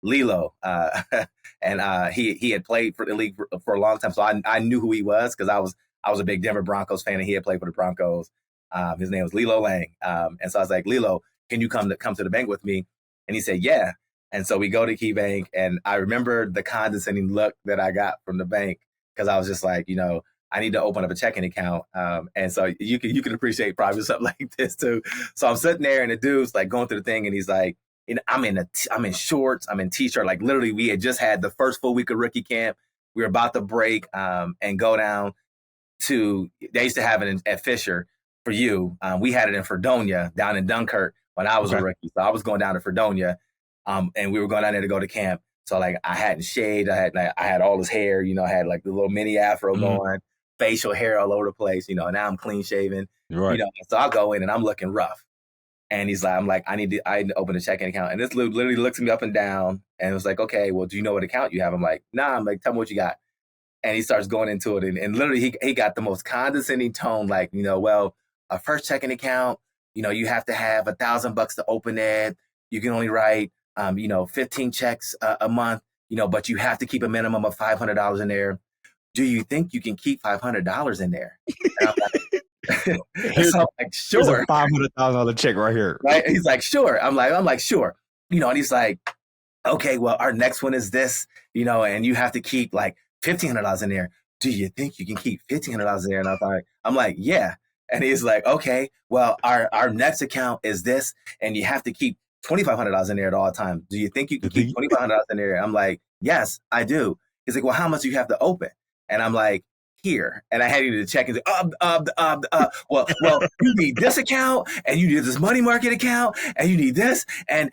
Lilo. And he had played for the league for a long time. So I knew who he was because I was a big Denver Broncos fan and he had played for the Broncos. His name was Lilo Lang. And so I was like, Lilo, can you come to the bank with me? And he said, yeah. And so we go to KeyBank and I remember the condescending look that I got from the bank because I was just like, I need to open up a checking account. And so you can appreciate probably something like this too. So I'm sitting there and the dude's like going through the thing and he's like, I'm in shorts, I'm in t-shirt. Like literally we had just had the first full week of rookie camp. We were about to break and go down to, they used to have it at Fisher for you. We had it in Fredonia down in Dunkirk when I was a rookie. So I was going down to Fredonia and we were going down there to go to camp. So like I hadn't shaved. I had all this hair, I had like the little mini afro going, facial hair all over the place, now I'm clean shaven, right. So I'll go in and I'm looking rough. And he's like, I'm like, I need to open a checking account. And this literally looks me up and down and it was like, okay, well, do you know what account you have? I'm like, nah. I'm like, tell me what you got. And he starts going into it. And literally he got the most condescending tone, like, well, a first checking account, you have to have $1,000 to open it. You can only write, 15 checks a month, but you have to keep a minimum of $500 in there. Do you think you can keep $500 in there? And I'm like, here's, so I'm like, sure. Here's a $500,000 check right here. Right? He's like, sure. I'm like, sure. And he's like, okay, well, our next one is this, and you have to keep like $1,500 in there. Do you think you can keep $1,500 in there? And I'm like, yeah. And he's like, okay, well, our next account is this, and you have to keep $2,500 in there at all times. Do you think you can keep $2,500 in there? I'm like, yes, I do. He's like, well, how much do you have to open? And I'm like, here. And I had to check and say, well, you need this account and you need this money market account and you need this and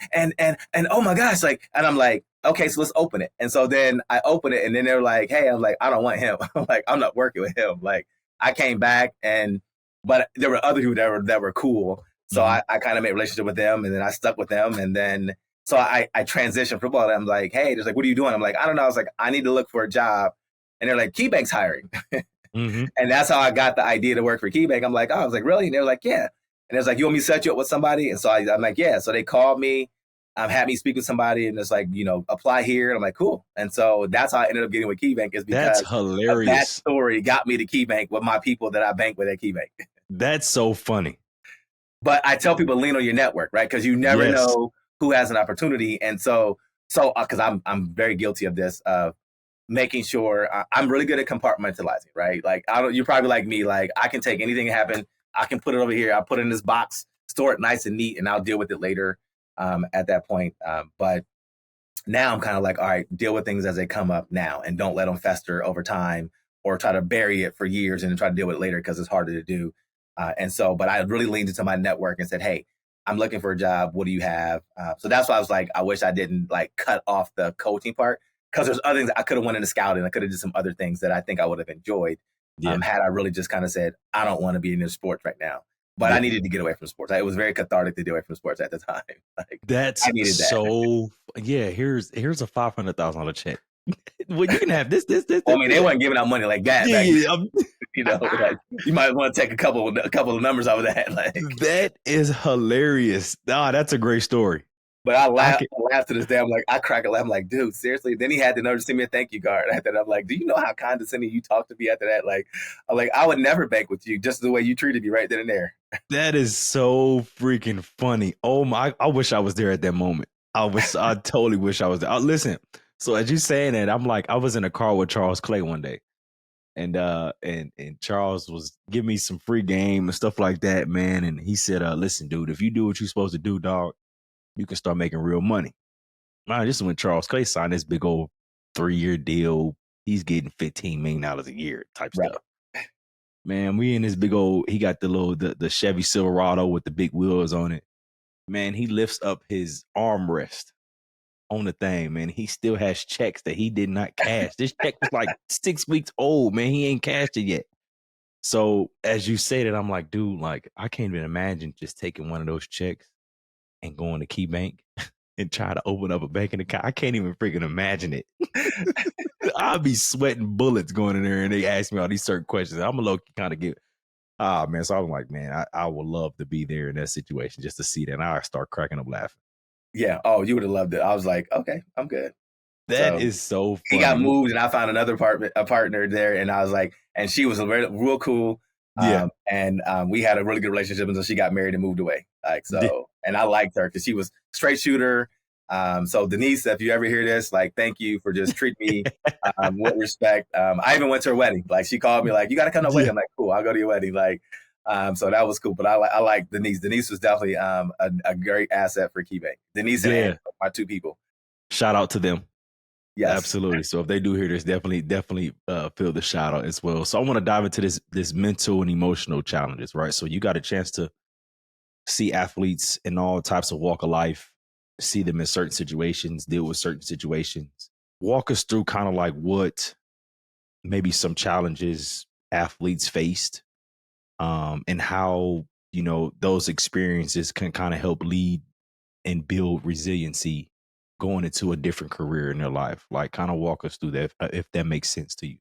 oh my gosh, like, and I'm like, okay, so let's open it. And so then I open it and then they're like, hey, I'm like, I don't want him. I'm like, I'm not working with him. Like I came back but there were other people that were cool. So I kind of made a relationship with them and then I stuck with them. And then, so I transitioned from football and I'm like, hey, they're like, what are you doing? I'm like, I don't know. I was like, I need to look for a job. And they're like, KeyBank's hiring. And that's how I got the idea to work for KeyBank. I'm like, oh, I was like, really? And they're like, yeah. And it's like, you want me to set you up with somebody? And so I'm like, yeah. So they called me, had me speak with somebody and it's like, apply here. And I'm like, cool. And so that's how I ended up getting with KeyBank is because that's hilarious. That story got me to KeyBank with my people that I bank with at KeyBank. That's so funny. But I tell people lean on your network, right? Because you never know who has an opportunity. And so because I'm very guilty of this, making sure I'm really good at compartmentalizing, right? Like you're probably like me, like I can take anything that happened, I can put it over here, I'll put it in this box, store it nice and neat, and I'll deal with it later at that point. But now I'm kind of like, all right, deal with things as they come up now and don't let them fester over time or try to bury it for years and then try to deal with it later because it's harder to do. But I really leaned into my network and said, hey, I'm looking for a job. What do you have? So that's why I was like, I wish I didn't like cut off the coaching part, because there's other things I could have went into scouting. I could have did some other things that I think I would have enjoyed, Yeah. had I really just kind of said, I don't want to be in this sports right now. But Yeah. I needed to get away from sports. It was very cathartic to get away from sports at the time. Like, That's I needed that. so. Yeah, here's a $500,000 check. Well, you can have this. Well, I mean, they weren't giving out money like that back then. Yeah, You know, like, you might want to take a couple of numbers out of that. Like, that is hilarious. Ah, that's a great story. but I laugh to this day. I'm like, I crack a laugh. I'm like, dude, seriously. Then he had the nerve to send me a thank you card. After that, I'm like, do you know how condescending you talked to me after that? Like, I would never bank with you, just the way you treated me right then and there. That is so freaking funny. Oh my! I wish I was there at that moment. I totally wish I was there. Listen. So as you saying that, I'm like, I was in a car with Charles Clay one day, and Charles was giving me some free game and stuff like that, man. And he said, "Listen, dude, if you do what you're supposed to do, dog, you can start making real money." Man, this is when Charles Clay signed this big old 3-year deal. He's getting $15 million a year type Right. stuff. Man, we in this big old. He got the Chevy Silverado with the big wheels on it. Man, he lifts up his armrest on the thing, man. He still has checks that he did not cash. This check was like 6 weeks old, man. He ain't cashed it yet. So as you say that, I'm like, dude, like, I can't even imagine just taking one of those checks and going to Key Bank and try to open up a banking account. I can't even freaking imagine it. I'll be sweating bullets going in there and they ask me all these certain questions. I'm a low kind of get, man. So I'm like, man, I would love to be there in that situation just to see that. And I start cracking up laughing. Yeah. Oh, you would have loved it. I was like, okay, I'm good. That is so funny. He got moved and I found another partner there. And I was like, and she was real cool. Yeah. And we had a really good relationship until she got married and moved away. Like, so, and I liked her because she was straight shooter. So Denise, if you ever hear this, like, thank you for just treating me with respect. I even went to her wedding. Like, she called me like, you got to come to a wedding. I'm like, cool, I'll go to your wedding. Like, so that was cool. But I like Denise. Denise was definitely a great asset for KeyBank. Denise and Anne, my two people. Shout out to them. Yes, absolutely. So if they do hear this, definitely feel the shout out as well. So I want to dive into this mental and emotional challenges, right? So you got a chance to see athletes in all types of walk of life, see them in certain situations, deal with certain situations. Walk us through kind of like what maybe some challenges athletes faced, and how, you know, those experiences can kind of help lead and build resiliency going into a different career in their life. Like, kind of walk us through that, if that makes sense to you.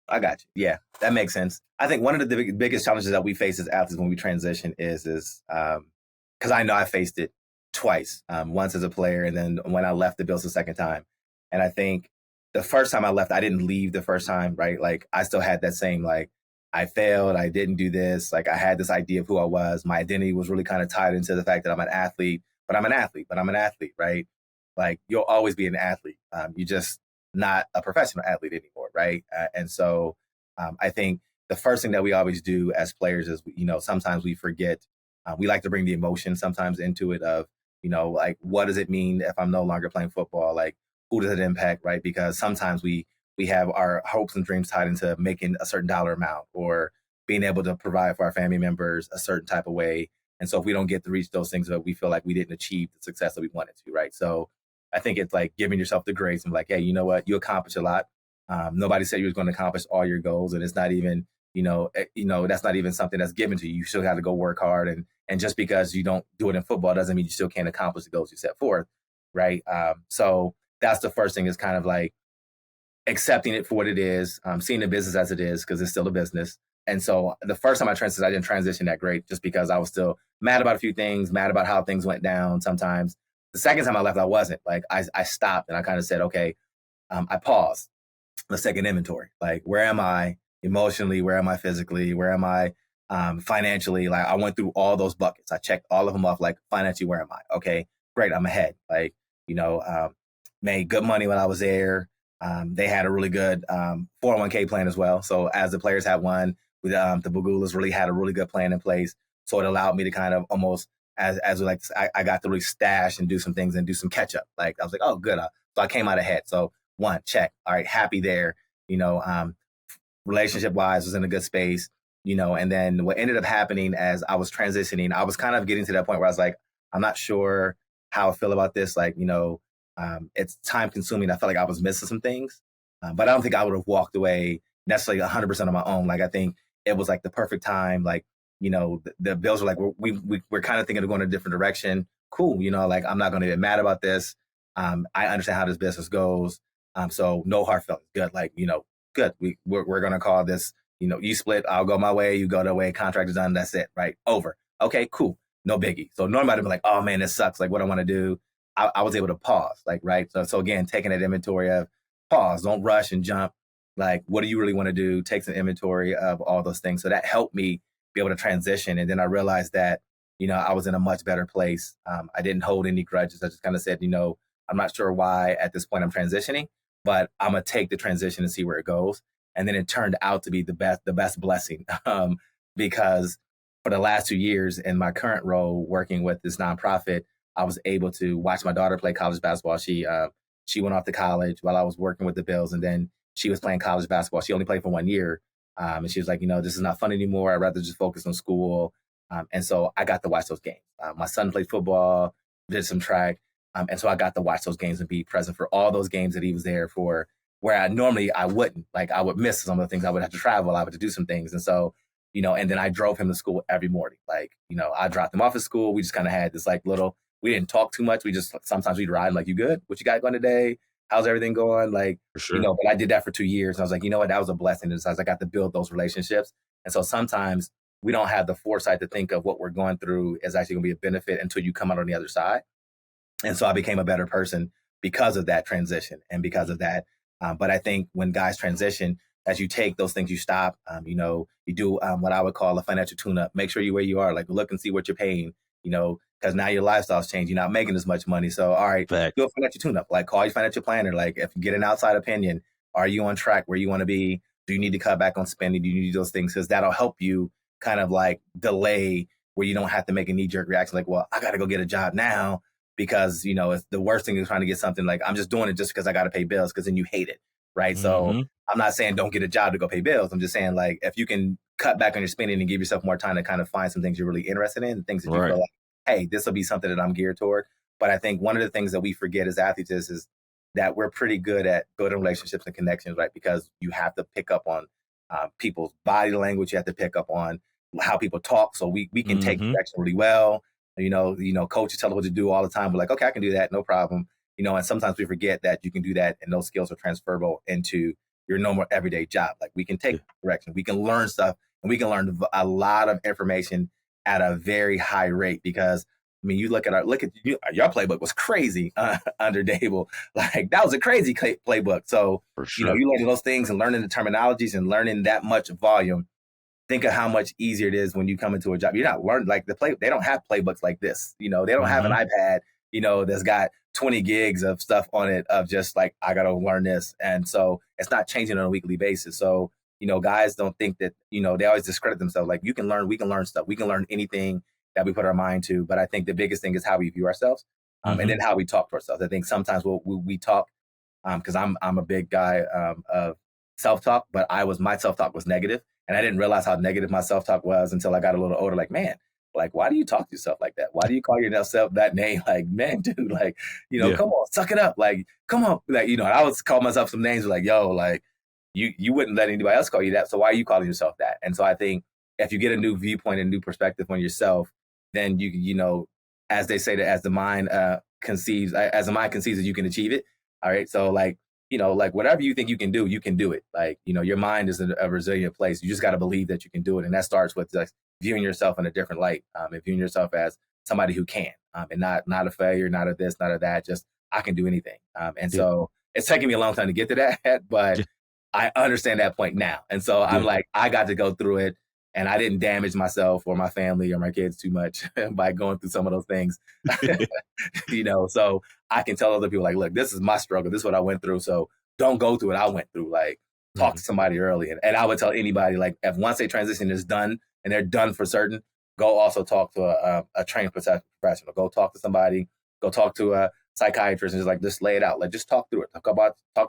I got you. Yeah, that makes sense. I think one of the biggest challenges that we face as athletes when we transition is because I know I faced it twice, once as a player and then when I left the Bills the second time. And I think the first time I left, I didn't leave the first time, right? Like, I still had that same, like, I failed, I didn't do this. Like, I had this idea of who I was. My identity was really kind of tied into the fact that I'm an athlete, but I'm an athlete, right? Like, you'll always be an athlete. You're just not a professional athlete anymore, right? And so I think the first thing that we always do as players is, you know, sometimes we forget. We like to bring the emotion sometimes into it of, you know, like, what does it mean if I'm no longer playing football? Like, who does it impact, right? Because sometimes we have our hopes and dreams tied into making a certain dollar amount or being able to provide for our family members a certain type of way. And so if we don't get to reach those things, that we feel like we didn't achieve the success that we wanted to, right? So I think it's like giving yourself the grace and like, hey, you know what? You accomplished a lot. Nobody said you was going to accomplish all your goals. And it's not even, that's not even something that's given to you. You still have to go work hard. And just because you don't do it in football doesn't mean you still can't accomplish the goals you set forth, right? So that's the first thing, is kind of like accepting it for what it is, seeing the business as it is, because it's still a business. And so the first time I didn't transition that great, just because I was still mad about a few things, mad about how things went down sometimes. The second time I left, I wasn't. Like, I stopped and I kind of said, okay, I paused. Let's take an inventory. Like, where am I emotionally? Where am I physically? Where am I financially? Like, I went through all those buckets. I checked all of them off. Like, financially, where am I? Okay, great. I'm ahead. Like, made good money when I was there. They had a really good 401k plan as well. So as the players had one, the Bagulas really had a really good plan in place. So it allowed me to kind of almost, as we like to say, I got to really stash and do some things and do some catch up. Like, I was like, oh, good. So I came out ahead. So one, check. All right, happy there. Relationship wise, was in a good space. And then what ended up happening as I was transitioning, I was kind of getting to that point where I was like, I'm not sure how I feel about this. Like, it's time consuming. I felt like I was missing some things, but I don't think I would have walked away necessarily 100% on my own. Like, I think it was like the perfect time. Like, the Bills were like, we're kind of thinking of going a different direction. Cool. Like, I'm not going to get mad about this. I understand how this business goes. So no hard feelings. Good. Like, good. We're going to call this, you split, I'll go my way, you go the way, contract is done. That's it. Right. Over. Okay, cool. No biggie. So normally I'd be like, oh man, this sucks. Like, what I want to do. I was able to pause. Like, right. So again, taking that inventory of pause, don't rush and jump. Like, what do you really want to do? Take some inventory of all those things. So that helped me be able to transition. And then I realized that, I was in a much better place. I didn't hold any grudges. I just kind of said, I'm not sure why at this point I'm transitioning, but I'm going to take the transition and see where it goes. And then it turned out to be the best blessing, because for the last 2 years in my current role working with this nonprofit, I was able to watch my daughter play college basketball. She went off to college while I was working with the Bills, and then she was playing college basketball. She only played for 1 year, and she was like, this is not fun anymore. I'd rather just focus on school. And so I got to watch those games. My son played football, did some track, and so I got to watch those games and be present for all those games that he was there for, where I wouldn't. Like, I would miss some of the things. I would have to travel. I would have to do some things. And so, and then I drove him to school every morning. Like, I dropped him off at school. We just kind of had this like we didn't talk too much. We just, sometimes we'd ride like, you good? What you got going today? How's everything going? Like, For sure. But I did that for 2 years. And I was like, what? That was a blessing. As I got to build those relationships. And so sometimes we don't have the foresight to think of what we're going through is actually going to be a benefit until you come out on the other side. And so I became a better person because of that transition and because of that. But I think when guys transition, as you take those things, you stop, you do what I would call a financial tune-up. Make sure you're where you are, like look and see what you're paying, because now your lifestyle's changed. You're not making as much money. So, all right, Fact. do a financial tune-up. Like, call your financial planner. Like, if you get an outside opinion, are you on track where you want to be? Do you need to cut back on spending? Do you need those things? Because that'll help you kind of like delay where you don't have to make a knee-jerk reaction. Like, well, I got to go get a job now because, it's the worst thing is trying to get something like, I'm just doing it just because I got to pay bills, because then you hate it. Right. So I'm not saying don't get a job to go pay bills. I'm just saying, like, if you can cut back on your spending and give yourself more time to kind of find some things you're really interested in, things that you feel like, hey, this will be something that I'm geared toward. But I think one of the things that we forget as athletes is that we're pretty good at building relationships and connections, right? Because you have to pick up on people's body language. You have to pick up on how people talk. So we can take direction really well. Coaches tell us what to do all the time. We're like, okay, I can do that. No problem. And sometimes we forget that you can do that, and those skills are transferable into your normal everyday job. Like, we can take direction, we can learn stuff, and we can learn a lot of information at a very high rate. Because I mean, you look at your playbook was crazy under Dable. Like, that was a crazy playbook. So For sure. You learning those things and learning the terminologies and learning that much volume. Think of how much easier it is when you come into a job. You're not learning like they don't have playbooks like this. They don't have an iPad, that's got 20 gigs of stuff on it of just like, I got to learn this. And so it's not changing on a weekly basis. So, guys don't think that, they always discredit themselves. Like, we can learn stuff. We can learn anything that we put our mind to. But I think the biggest thing is how we view ourselves, and then how we talk to ourselves. I think sometimes we talk, because I'm a big guy of self-talk, but my self-talk was negative. And I didn't realize how negative my self-talk was until I got a little older. Like, man, like, why do you talk to yourself like that? Why do you call yourself that name? Like, man, dude, like, come on, suck it up. Like, come on. Like, I would call myself some names like, yo, like, you wouldn't let anybody else call you that. So why are you calling yourself that? And so I think if you get a new viewpoint and new perspective on yourself, then as they say, that as the mind conceives, that you can achieve it. All right. So like, like, whatever you think you can do it. Like, your mind is a resilient place. You just got to believe that you can do it. And that starts with like viewing yourself in a different light, and viewing yourself as somebody who can, and not a failure, not a this, not a that, just, I can do anything. So it's taken me a long time to get to that, but I understand that point now. And so I'm like, I got to go through it, and I didn't damage myself or my family or my kids too much by going through some of those things. So I can tell other people, like, look, this is my struggle. This is what I went through. So don't go through what I went through. Like, talk to somebody early. And I would tell anybody, like, if once a transition is done and they're done for certain, go also talk to a trained professional. Go talk to somebody. Go talk to a psychiatrist, and just lay it out. Like, just talk through it. Talk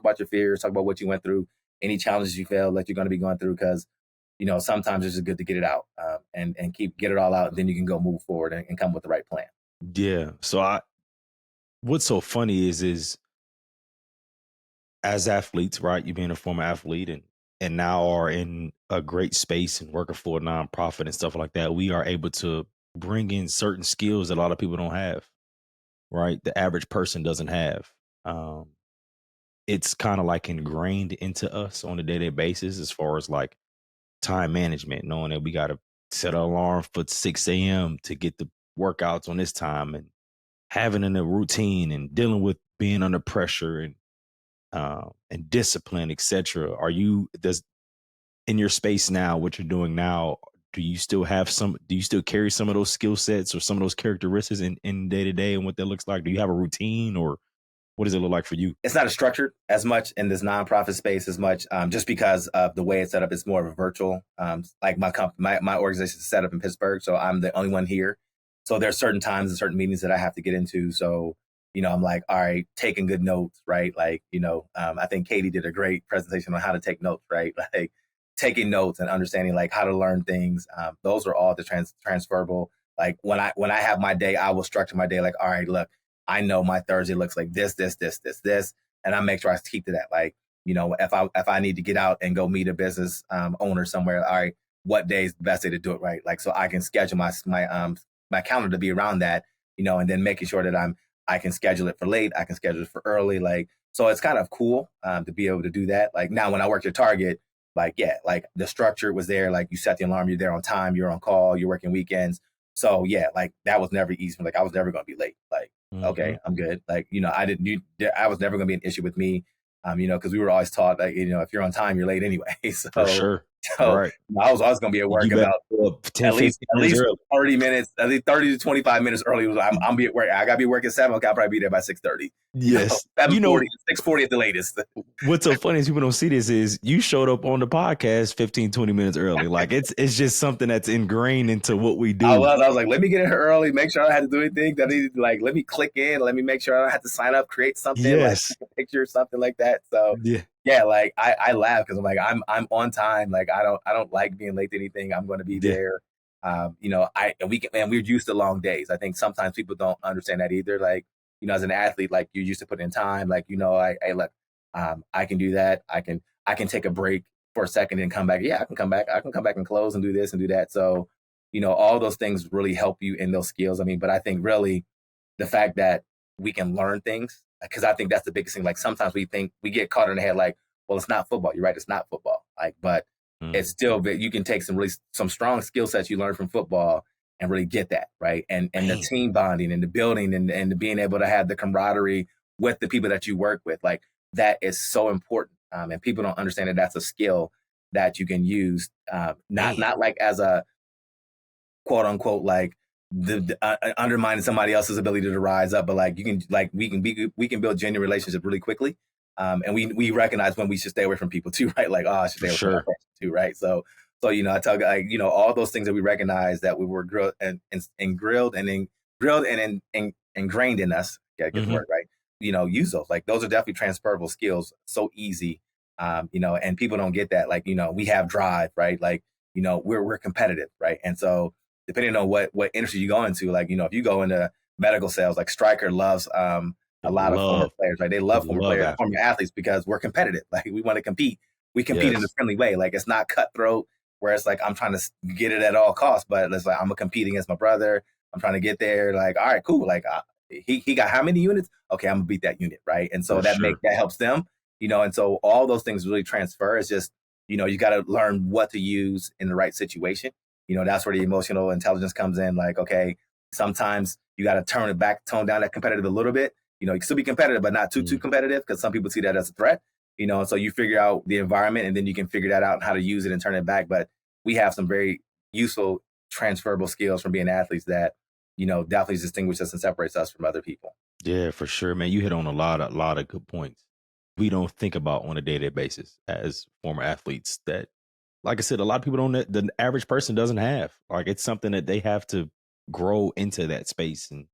about your fears. Talk about what you went through. Any challenges you feel like you're going to be going through, because sometimes it's just good to get it out, and get it all out. And then you can go move forward and come with the right plan. Yeah. What's so funny is as athletes, right? You being a former athlete and now are in a great space and working for a nonprofit and stuff like that, we are able to bring in certain skills that a lot of people don't have, right? The average person doesn't have. Um, it's kind of like ingrained into us on a day-to-day basis as far as like time management, knowing that we got to set an alarm for 6 a.m. to get the workouts on this time and having a routine and dealing with being under pressure and discipline, etc. Are you does in your space now, what you're doing now, do you still carry some of those skill sets or some of those characteristics in day to day and what that looks like? Do you have a routine or what does it look like for you? It's not as structured as much in this nonprofit space as much, just because of the way it's set up. It's more of a virtual. Like my organization is set up in Pittsburgh, so I'm the only one here. So there's certain times and certain meetings that I have to get into. So I'm like, all right, taking good notes, right? Like I think Katie did a great presentation on how to take notes, right? Like taking notes and understanding like how to learn things. Those are all the transferable. Like when I have my day, I will structure my day like, all right, look, I know my Thursday looks like this, and I make sure I keep to that. Like, if I need to get out and go meet a business owner somewhere, all right, what day is the best day to do it, right? Like, so I can schedule my calendar to be around that, and then making sure that I can schedule it for late, I can schedule it for early, like, so it's kind of cool to be able to do that. Like now, when I worked at Target, like yeah, like the structure was there. Like you set the alarm, you're there on time, you're on call, you're working weekends. So yeah, like that was never easy. Like I was never going to be late. Like Hmm. okay, I'm good. Like, I was never going to be an issue with me, because we were always taught that, if you're on time, you're late anyway. For So, sure. so Right. I was always going to be at You work better about show up 10, at least, 15 minutes early. 30 minutes, at least 30 to 25 minutes early. I'm be at work. I got to be working at 7. Okay, I'll probably be there by 6:30, Yes. 7:40, 6:40 at the latest. What's so funny is people don't see this is you showed up on the podcast 15, 20 minutes early. Like it's just something that's ingrained into what we do. I was like, let me get in here early, make sure I don't have to do anything that I needed to, like, let me click in, let me make sure I don't have to sign up, create something, like Yes. take a picture or something like that. So Yeah. yeah, like I laugh because I'm like, I'm on time. Like I don't like being late to anything. I'm going to be Yeah. there. We're used to long days. I think sometimes people don't understand that either. Like, as an athlete, like you're used to putting in time. Like, look, I can do that. I can take a break for a second and come back. Yeah, I can come back. I can come back and close and do this and do that. So, all those things really help you in those skills. I mean, but I think really the fact that we can learn things, because I think that's the biggest thing. Like sometimes we think we get caught in the head, like, well, it's not football. You're right, it's not football. Like, but it's Mhm. still you can take some strong skill sets you learn from football and really get that right, and the Man. team bonding and the building and the being able to have the camaraderie with the people that you work with, like that is so important. And people don't understand that that's a skill that you can use, not Man. not like as a quote unquote like undermining somebody else's ability to rise up, but like you can like we can build genuine relationships really quickly, and we recognize when we should stay away from people too, right? Like, oh, I should For stay away from that sure. person too, right? So I tell like all those things that we recognize that we were grilled and grilled and grilled and ingrained in us. Gotta get the Hmm. word right. Use those. Like those are definitely transferable skills. So easy. And people don't get that. Like we have drive, right? Like we're competitive, right? And so depending on what industry you go into, like, if you go into medical sales, like Stryker loves They a lot of former love, players, right? They they love former love players, former athletes. athletes because we're competitive. Like we want to compete. We compete in a Yes. friendly way. Like it's not cutthroat where it's like I'm trying to get it at all costs, but it's like I'm gonna compete against my brother. I'm trying to get there. Like, all right, cool. Like he got how many units? Okay, I'm gonna beat that unit, right? And so For sure. that helps them, and so all those things really transfer. It's just you got to learn what to use in the right situation. That's where the emotional intelligence comes in. Like, okay, sometimes you got to tone down that competitive a little bit. You can still be competitive, but not too Mhm. competitive because some people see that as a threat. And so you figure out the environment and then you can figure that out and how to use it and turn it back. But we have some very useful transferable skills from being athletes that, definitely distinguish us and separates us from other people. Yeah, for sure, man. You hit on a lot of good points. We don't think about on a day-to-day basis as former athletes that, like I said, a lot of people don't, the average person doesn't have. Like it's something that they have to grow into that space. And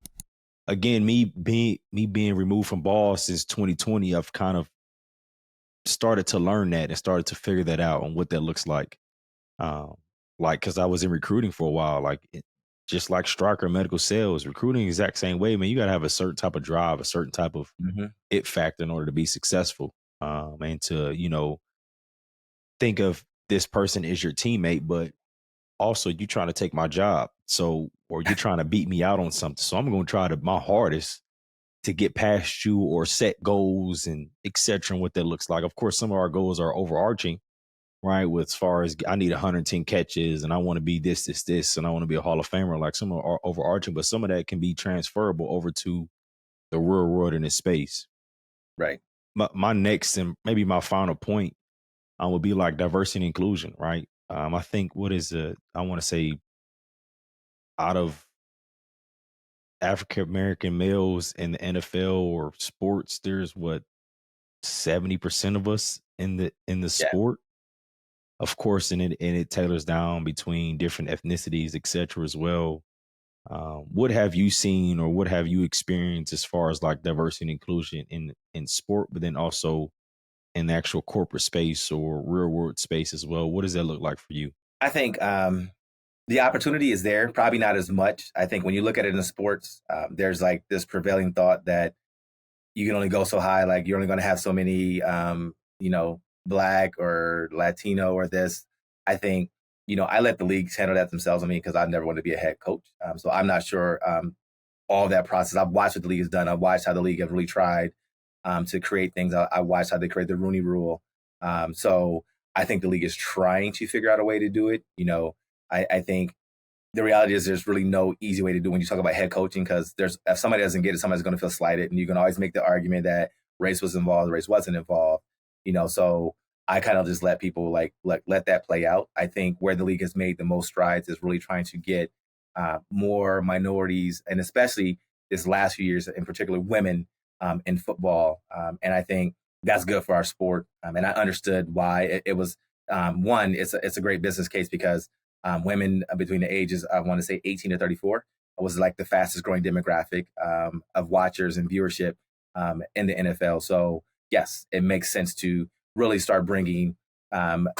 again, me being removed from ball since 2020, I've kind of started to learn that and started to figure that out and what that looks like. Um, like because I was in recruiting for a while, like just like striker medical sales, recruiting exact same way, man. You got to have a certain type of drive, a certain type of Hmm. it factor in order to be successful. And to, think of this person as your teammate, but also you trying to take my job. So, or you're trying to beat me out on something. So I'm going to try to my hardest to get past you or set goals and et cetera, and what that looks like. Of course, some of our goals are overarching, right? With as far as I need 110 catches and I want to be this, and I want to be a Hall of Famer. Like some are overarching, but some of that can be transferable over to the real world in this space. Right. My next and maybe my final point would be like diversity and inclusion, right? I think I want to say out of African American males in the NFL or sports, there's what 70% of us in the Yeah. sport. Of course, and it tailors down between different ethnicities, et cetera, as well. What have you seen or what have you experienced as far as like diversity and inclusion in sport, but then also in the actual corporate space or real world space as well? What does that look like for you? I think the opportunity is there, probably not as much. I think when you look at it in sports, there's like this prevailing thought that you can only go so high. Like you're only going to have so many, black or Latino or this. I think, I let the leagues handle that themselves. I mean, because I never wanted to be a head coach. So I'm not sure all that process. I've watched what the league has done. I've watched how the league have really tried to create things. I watched how they create the Rooney Rule. So I think the league is trying to figure out a way to do it. I think the reality is there's really no easy way to do it when you talk about head coaching because if somebody doesn't get it, somebody's going to feel slighted, and you can always make the argument that race was involved, race wasn't involved. So I kind of just let people let that play out. I think where the league has made the most strides is really trying to get more minorities, and especially this last few years, in particular, women in football. And I think that's good for our sport. And I understood why it was. One, it's a great business case because women between the ages, I want to say 18 to 34, was like the fastest growing demographic of watchers and viewership in the NFL. So yes, it makes sense to really start bringing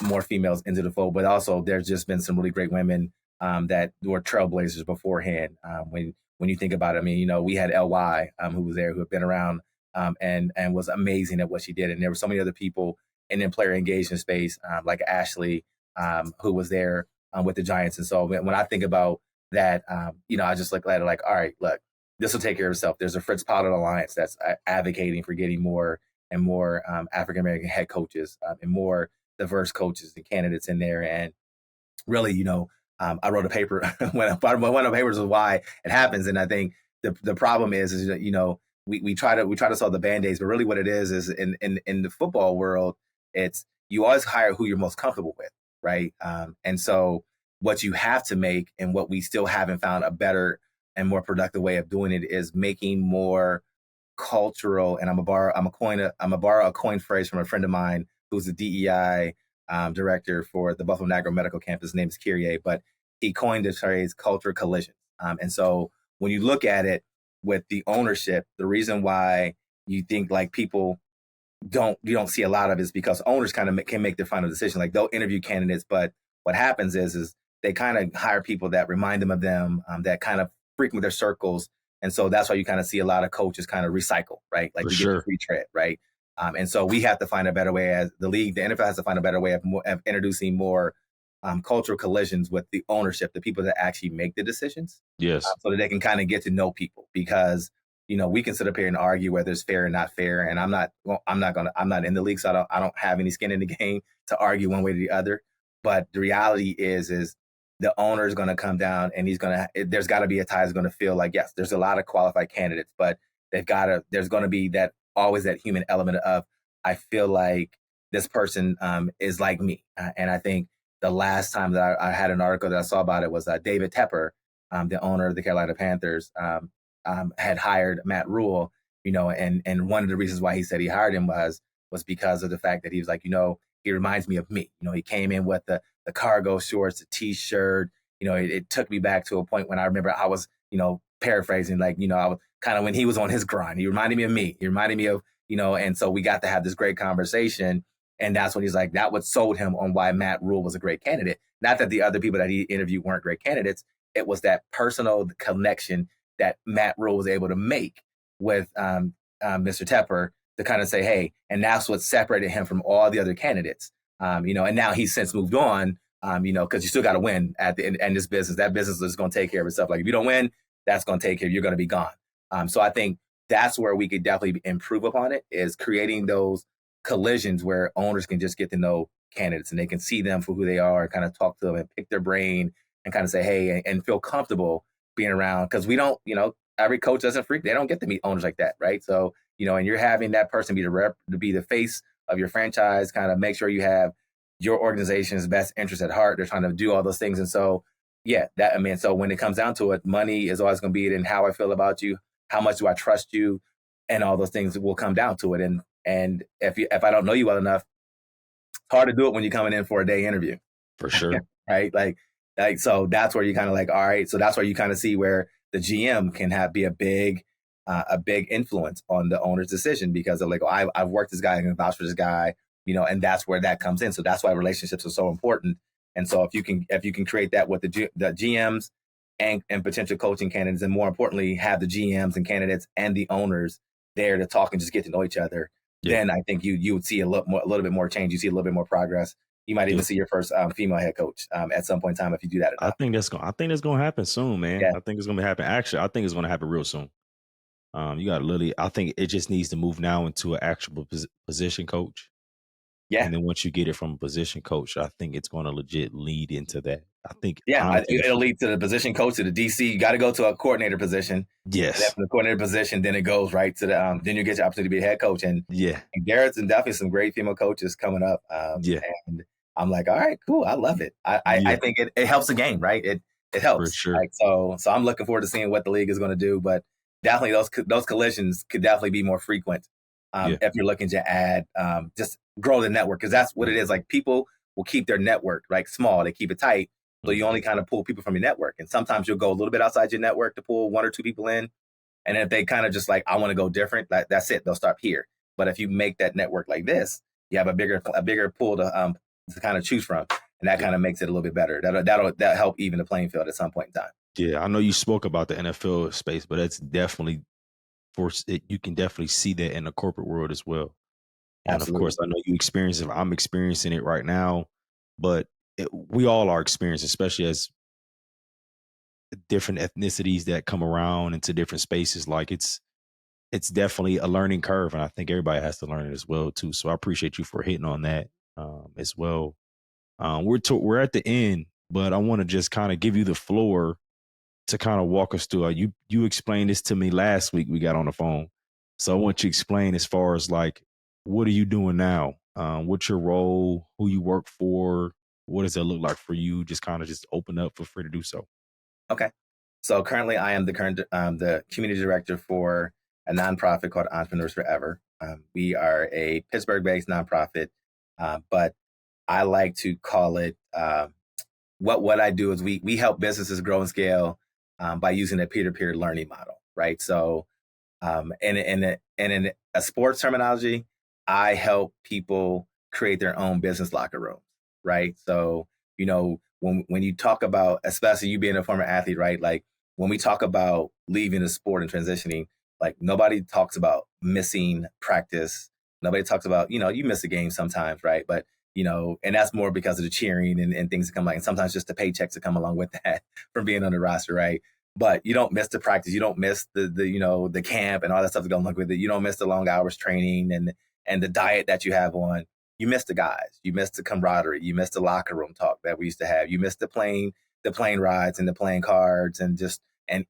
more females into the fold. But also, there's just been some really great women that were trailblazers beforehand. When you think about it, I mean, we had Ly who was there, who had been around and was amazing at what she did, and there were so many other people in the player engagement space like Ashley who was there with the Giants. And so when I think about that, I just look at it like, all right, look, this will take care of itself. There's a Fritz Pollard Alliance that's advocating for getting more and more African American head coaches and more diverse coaches and candidates in there. And really, I wrote a paper one of the papers is why it happens. And I think the problem is that, we try to solve the band-aids, but really what it is in the football world, it's you always hire who you're most comfortable with, right? And so what you have to make, and what we still haven't found a better and more productive way of doing it, is making more cultural. And I'm gonna borrow a coin phrase from a friend of mine who's the DEI director for the Buffalo Niagara Medical Campus. His name is Kyrie, but he coined the phrase culture collisions. And so when you look at it with the ownership, the reason why you think like people you don't see a lot of is because owners kind of can make their final decision. Like they'll interview candidates, but what happens is they kind of hire people that remind them of them, that kind of frequent their circles. And so that's why you kind of see a lot of coaches kind of recycle, right? Like For we get the sure. free tread, right? And so we have to find a better way as the league, the NFL has to find a better way of introducing more cultural collisions with the ownership, the people that actually make the decisions, Yes. so that they can kind of get to know people. Because we can sit up here and argue whether it's fair or not fair, and I'm not in the league, so I don't have any skin in the game to argue one way or the other. But the reality is the owner is going to come down, and there's got to be a tie that's going to feel like, yes, there's a lot of qualified candidates, but there's going to be always that human element of, I feel like this person is like me. And I think the last time that I had an article that I saw about it was David Tepper, the owner of the Carolina Panthers, had hired Matt Rule, and one of the reasons why he said he hired him was because of the fact that he was like, he reminds me of me. He came in with the cargo shorts, the T-shirt. It took me back to a point when I remember I was, paraphrasing, like, I was kind of when he was on his grind. He reminded me of me. He reminded me of, and so we got to have this great conversation. And that's when he's like, that what sold him on why Matt Rule was a great candidate. Not that the other people that he interviewed weren't great candidates. it was that personal connection that Matt Rule was able to make with Mr. Tepper to kind of say, hey, and that's what separated him from all the other candidates. And now he's since moved on, because you still got to win at the end this business. That business is going to take care of itself. Like if you don't win, that's going to take care of you. You're going to be gone. So I think that's where we could definitely improve upon it, is creating those collisions where owners can just get to know candidates and they can see them for who they are and kind of talk to them and pick their brain and kind of say, hey, and feel comfortable being around. Because we don't, every coach doesn't freak. They don't get to meet owners like that, right? So, and you're having that person be the face of your franchise, kind of make sure you have your organization's best interest at heart. They're trying to do all those things. And so, so when it comes down to it, money is always going to be it, and how I feel about you, how much do I trust you, and all those things will come down to it. And if I don't know you well enough, it's hard to do it when you're coming in for a day interview. For sure. Right? Like, so that's where you kind of like, all right. So that's where you kind of see where the GM can be a big influence on the owner's decision, because they're like, oh, I've worked this guy, I can vouch for this guy, and that's where that comes in. So that's why relationships are so important. And so if you can create that with the GMs and potential coaching candidates, and more importantly, have the GMs and candidates and the owners there to talk and just get to know each other, then I think you would see a little bit more change. You see a little bit more progress. You might even see your first female head coach at some point in time if you do that enough. I think that's gonna happen soon, man. Yeah. I think it's gonna happen. Actually, I think it's gonna happen real soon. You got Lily. I think it just needs to move now into an actual position coach. Yeah. And then once you get it from a position coach, I think it's going to legit lead into that. I think. Yeah, honestly, it'll lead to the position coach, to the DC. You got to go to a coordinator position. Yes. And then from the coordinator position, then it goes right to the. Then you get your opportunity to be a head coach, and Garrett's and definitely some great female coaches coming up. And I'm like, all right, cool, I love it. I think it helps the game, right? It helps. For sure. Right? So I'm looking forward to seeing what the league is going to do, but definitely those collisions could definitely be more frequent if you're looking to add, just grow the network, because that's what it is. Like, people will keep their network small, they keep it tight. So you only kind of pull people from your network. And sometimes you'll go a little bit outside your network to pull one or two people in. And if they kind of just like, I want to go different, that's it. They'll start here. But if you make that network like this, you have a bigger pool to kind of choose from. And that kind of makes it a little bit better. That'll help even the playing field at some point in time. Yeah, I know you spoke about the NFL space, but it's definitely you can definitely see that in the corporate world as well. And Absolutely. Of course, I know you experience it. I'm experiencing it right now, but we all are experiencing, especially as different ethnicities that come around into different spaces. Like it's definitely a learning curve, and I think everybody has to learn it as well too. So I appreciate you for hitting on that as well. We're at the end, but I want to just kind of give you the floor to kind of walk us through. You explained this to me last week. We got on the phone, so I want you to explain as far as like, what are you doing now? What's your role? Who you work for? What does that look like for you? Just kind of just open up, feel free to do so. Okay. So currently I am the community director for a nonprofit called Entrepreneurs Forever. We are a Pittsburgh-based nonprofit, but I like to call it, what I do is we help businesses grow and scale by using a peer-to-peer learning model, right? So in a sports terminology, I help people create their own business locker rooms, right? So, when you talk about, especially you being a former athlete, right? Like, when we talk about leaving the sport and transitioning, like, nobody talks about missing practice. Nobody talks about, you miss a game sometimes, right? But, and that's more because of the cheering and things that come, like, and sometimes just the paychecks that come along with that from being on the roster, right? But you don't miss the practice. You don't miss the camp and all that stuff that goes along with it. You don't miss the long hours training and the diet that you have on. You miss the guys. You miss the camaraderie. You miss the locker room talk that we used to have. You miss the plane rides and the playing cards and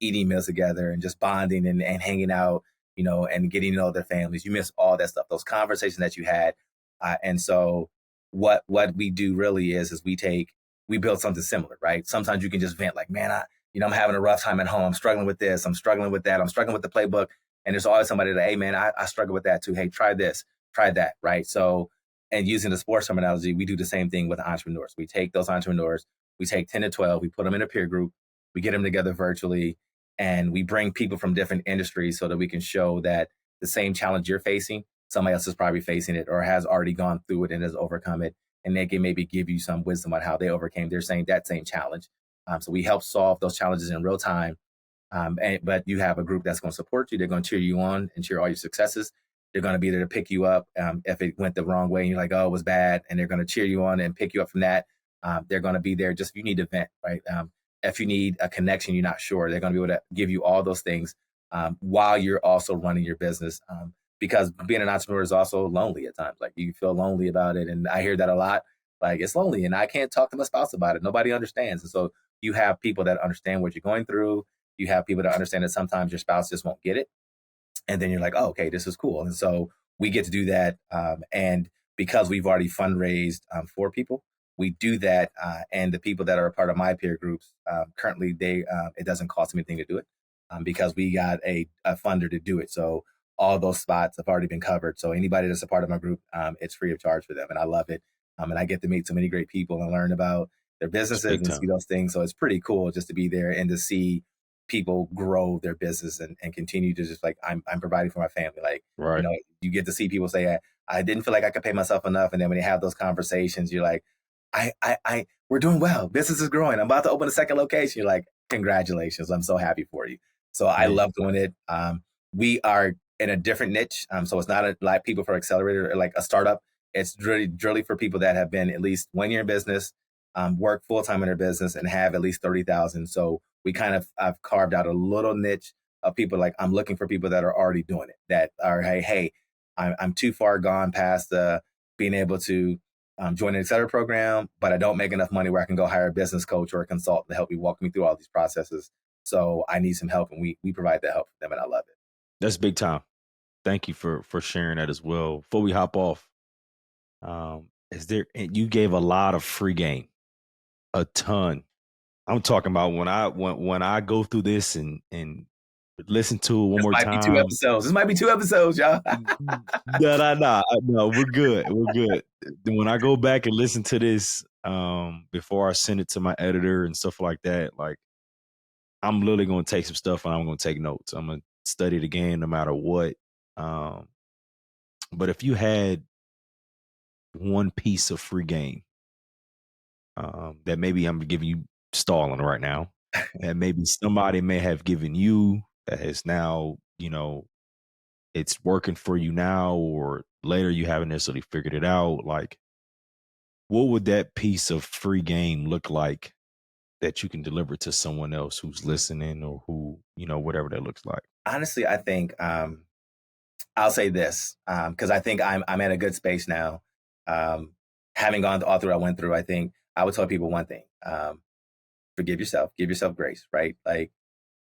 eating meals together and just bonding and hanging out, and getting to know their families. You miss all that stuff, those conversations that you had. And so what we do really is we build something similar, right? Sometimes you can just vent like, man, I'm having a rough time at home. I'm struggling with this. I'm struggling with that. I'm struggling with the playbook. And there's always somebody that, hey, man, I struggle with that too. Hey, try this, try that, right? So, and using the sports terminology, we do the same thing with entrepreneurs. We take those entrepreneurs, we take 10 to 12, we put them in a peer group, we get them together virtually, and we bring people from different industries so that we can show that the same challenge you're facing, somebody else is probably facing it or has already gone through it and has overcome it. And they can maybe give you some wisdom on how they overcame that same challenge. So we help solve those challenges in real time. But you have a group that's going to support you. They're going to cheer you on and cheer all your successes. They're going to be there to pick you up if it went the wrong way and you're like, oh, it was bad. And they're going to cheer you on and pick you up from that. They're going to be there just if you need to vent, right? If you need a connection, you're not sure, they're going to be able to give you all those things while you're also running your business. Because being an entrepreneur is also lonely at times. Like you feel lonely about it. And I hear that a lot. Like it's lonely and I can't talk to my spouse about it. Nobody understands. And so you have people that understand what you're going through. You have people that understand that sometimes your spouse just won't get it. And then you're like, oh, okay, this is cool. And so we get to do that. And because we've already fundraised for people, we do that. And the people that are a part of my peer groups, currently, it doesn't cost them anything to do it because we got a funder to do it. So all those spots have already been covered. So anybody that's a part of my group, it's free of charge for them. And I love it. And I get to meet so many great people and learn about their businesses and see those things. So it's pretty cool just to be there and to see people grow their business and continue to just like, I'm providing for my family. Like, Right. You get to see people say, I didn't feel like I could pay myself enough. And then when you have those conversations, you're like, we're doing well. Business is growing. I'm about to open a second location. You're like, congratulations. I'm so happy for you. So I love doing it. We are in a different niche. So it's not like people for accelerator or like a startup. It's really for people that have been at least 1 year in business, work full-time in their business and have at least 30,000. So we kind of, I've carved out a little niche of people. Like I'm looking for people that are already doing it, that are, hey, I'm too far gone past being able to join an accelerator program, but I don't make enough money where I can go hire a business coach or a consultant to help me walk me through all these processes. So I need some help, and we provide that help for them, and I love it. That's big time. Thank you for sharing that as well. Before we hop off, you gave a lot of free game, a ton. I'm talking about when I go through this and listen to it one more This might be 2 time. episodes. This might be 2 episodes, y'all. No, we're good. We're good. When I go back and listen to this, before I send it to my editor and stuff like that, like I'm literally going to take some stuff and I'm going to take notes. I'm going to study it again no matter what. But if you had one piece of free game that maybe I'm giving you stalling right now, that maybe somebody may have given you that has now, it's working for you now, or later you haven't necessarily figured it out. Like, what would that piece of free game look like that you can deliver to someone else who's listening or who, whatever that looks like? Honestly, I think I'll say this because I think I'm at a good space now. Having gone all through I went through, I think I would tell people one thing: forgive yourself, give yourself grace. Right? Like,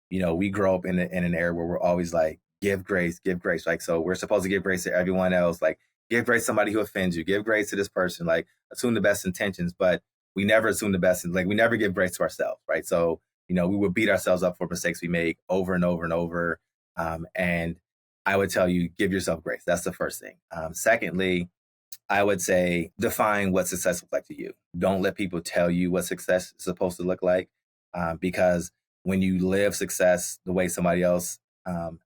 we grow up in an era where we're always like, give grace, give grace. Like, so we're supposed to give grace to everyone else. Like, give grace to somebody who offends you. Give grace to this person. Like, assume the best intentions, but we never assume the best. Like, we never give grace to ourselves, right? So, we would beat ourselves up for mistakes we make over and over and over. And I would tell you, give yourself grace. That's the first thing. Secondly, I would say define what success looks like to you. Don't let people tell you what success is supposed to look like, because when you live success the way somebody else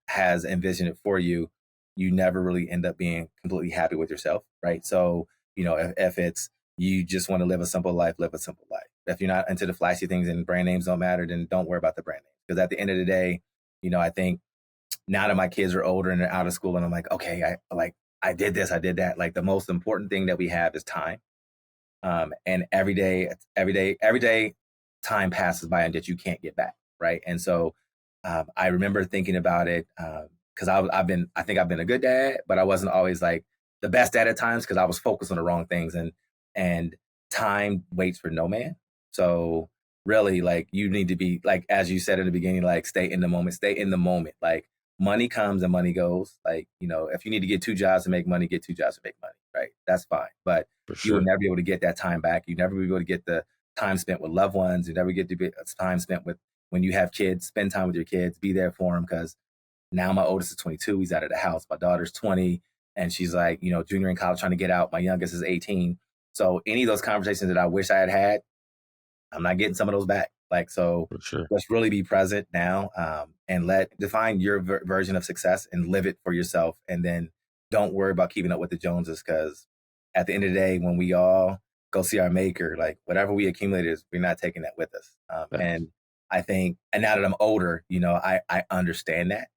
has envisioned it for you, you never really end up being completely happy with yourself, right? So, if it's you just want to live a simple life, live a simple life. If you're not into the flashy things and brand names don't matter, then don't worry about the brand names. Because at the end of the day, I think now that my kids are older and they're out of school, and I'm like, okay, I did this, I did that. Like the most important thing that we have is time. And every day, time passes by and that you can't get back, right? And so I remember thinking about it because I think I've been a good dad, but I wasn't always like the best dad at times because I was focused on the wrong things, and time waits for no man. So really, like you need to be like, as you said in the beginning, like stay in the moment. Like money comes and money goes. Like, if you need to get 2 jobs to make money, get 2 jobs to make money, right? That's fine. But you will never be able to get that time back. You never be able to get the time spent with loved ones. You never get to be time spent with when you have kids. Spend time with your kids. Be there for them because now my oldest is 22. He's out of the house. My daughter's 20, and she's like, junior in college trying to get out. My youngest is 18. So any of those conversations that I wish I had, I'm not getting some of those back. Like, so let's really be present now and define your version of success and live it for yourself. And then don't worry about keeping up with the Joneses because at the end of the day, when we all go see our maker. Like whatever we accumulated, we're not taking that with us. Facts. And I think, and now that I'm older, I understand that,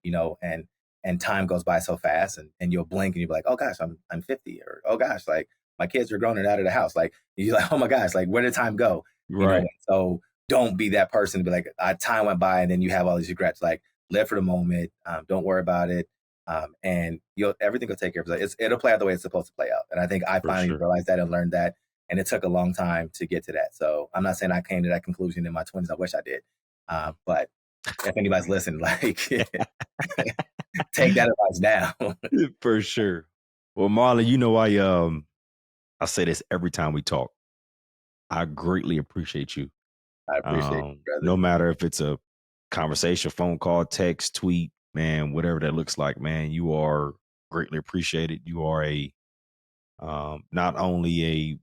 and time goes by so fast, and you'll blink and you'll be like, oh gosh, I'm 50, or oh gosh, like my kids are grown and out of the house. Like you're like, oh my gosh, like where did time go? Right. So don't be that person to be like, time went by and then you have all these regrets. Like live for the moment. Don't worry about it. And everything will take care of itself. It'll play out the way it's supposed to play out. And I think I For finally sure. realized that and learned that. And it took a long time to get to that. So I'm not saying I came to that conclusion in my 20s. I wish I did. But if anybody's listening, like take that advice now. For sure. Well, Marlon, I say this every time we talk. I greatly appreciate you. I appreciate you, brother. No matter if it's a conversation, phone call, text, tweet, man, whatever that looks like, man, you are greatly appreciated. You are not only a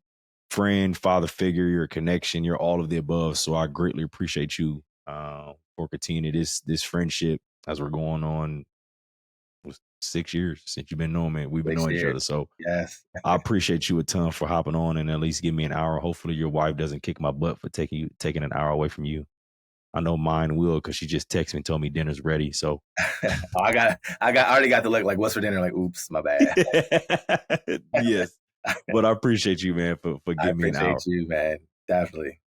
friend, father figure, you're a connection, you're all of the above. So I greatly appreciate you for continuing this friendship as we're going on 6 years since you've been knowing me. We've been Next knowing each year. other. So Yes. I appreciate you a ton for hopping on and at least give me an hour. Hopefully your wife doesn't kick my butt for taking an hour away from you. I know mine will, because she just texted me and told me dinner's ready. So I already got the look like, what's for dinner? Like, oops, my bad. yes. But I appreciate you, man, for I giving me an hour. appreciate you, man. Definitely.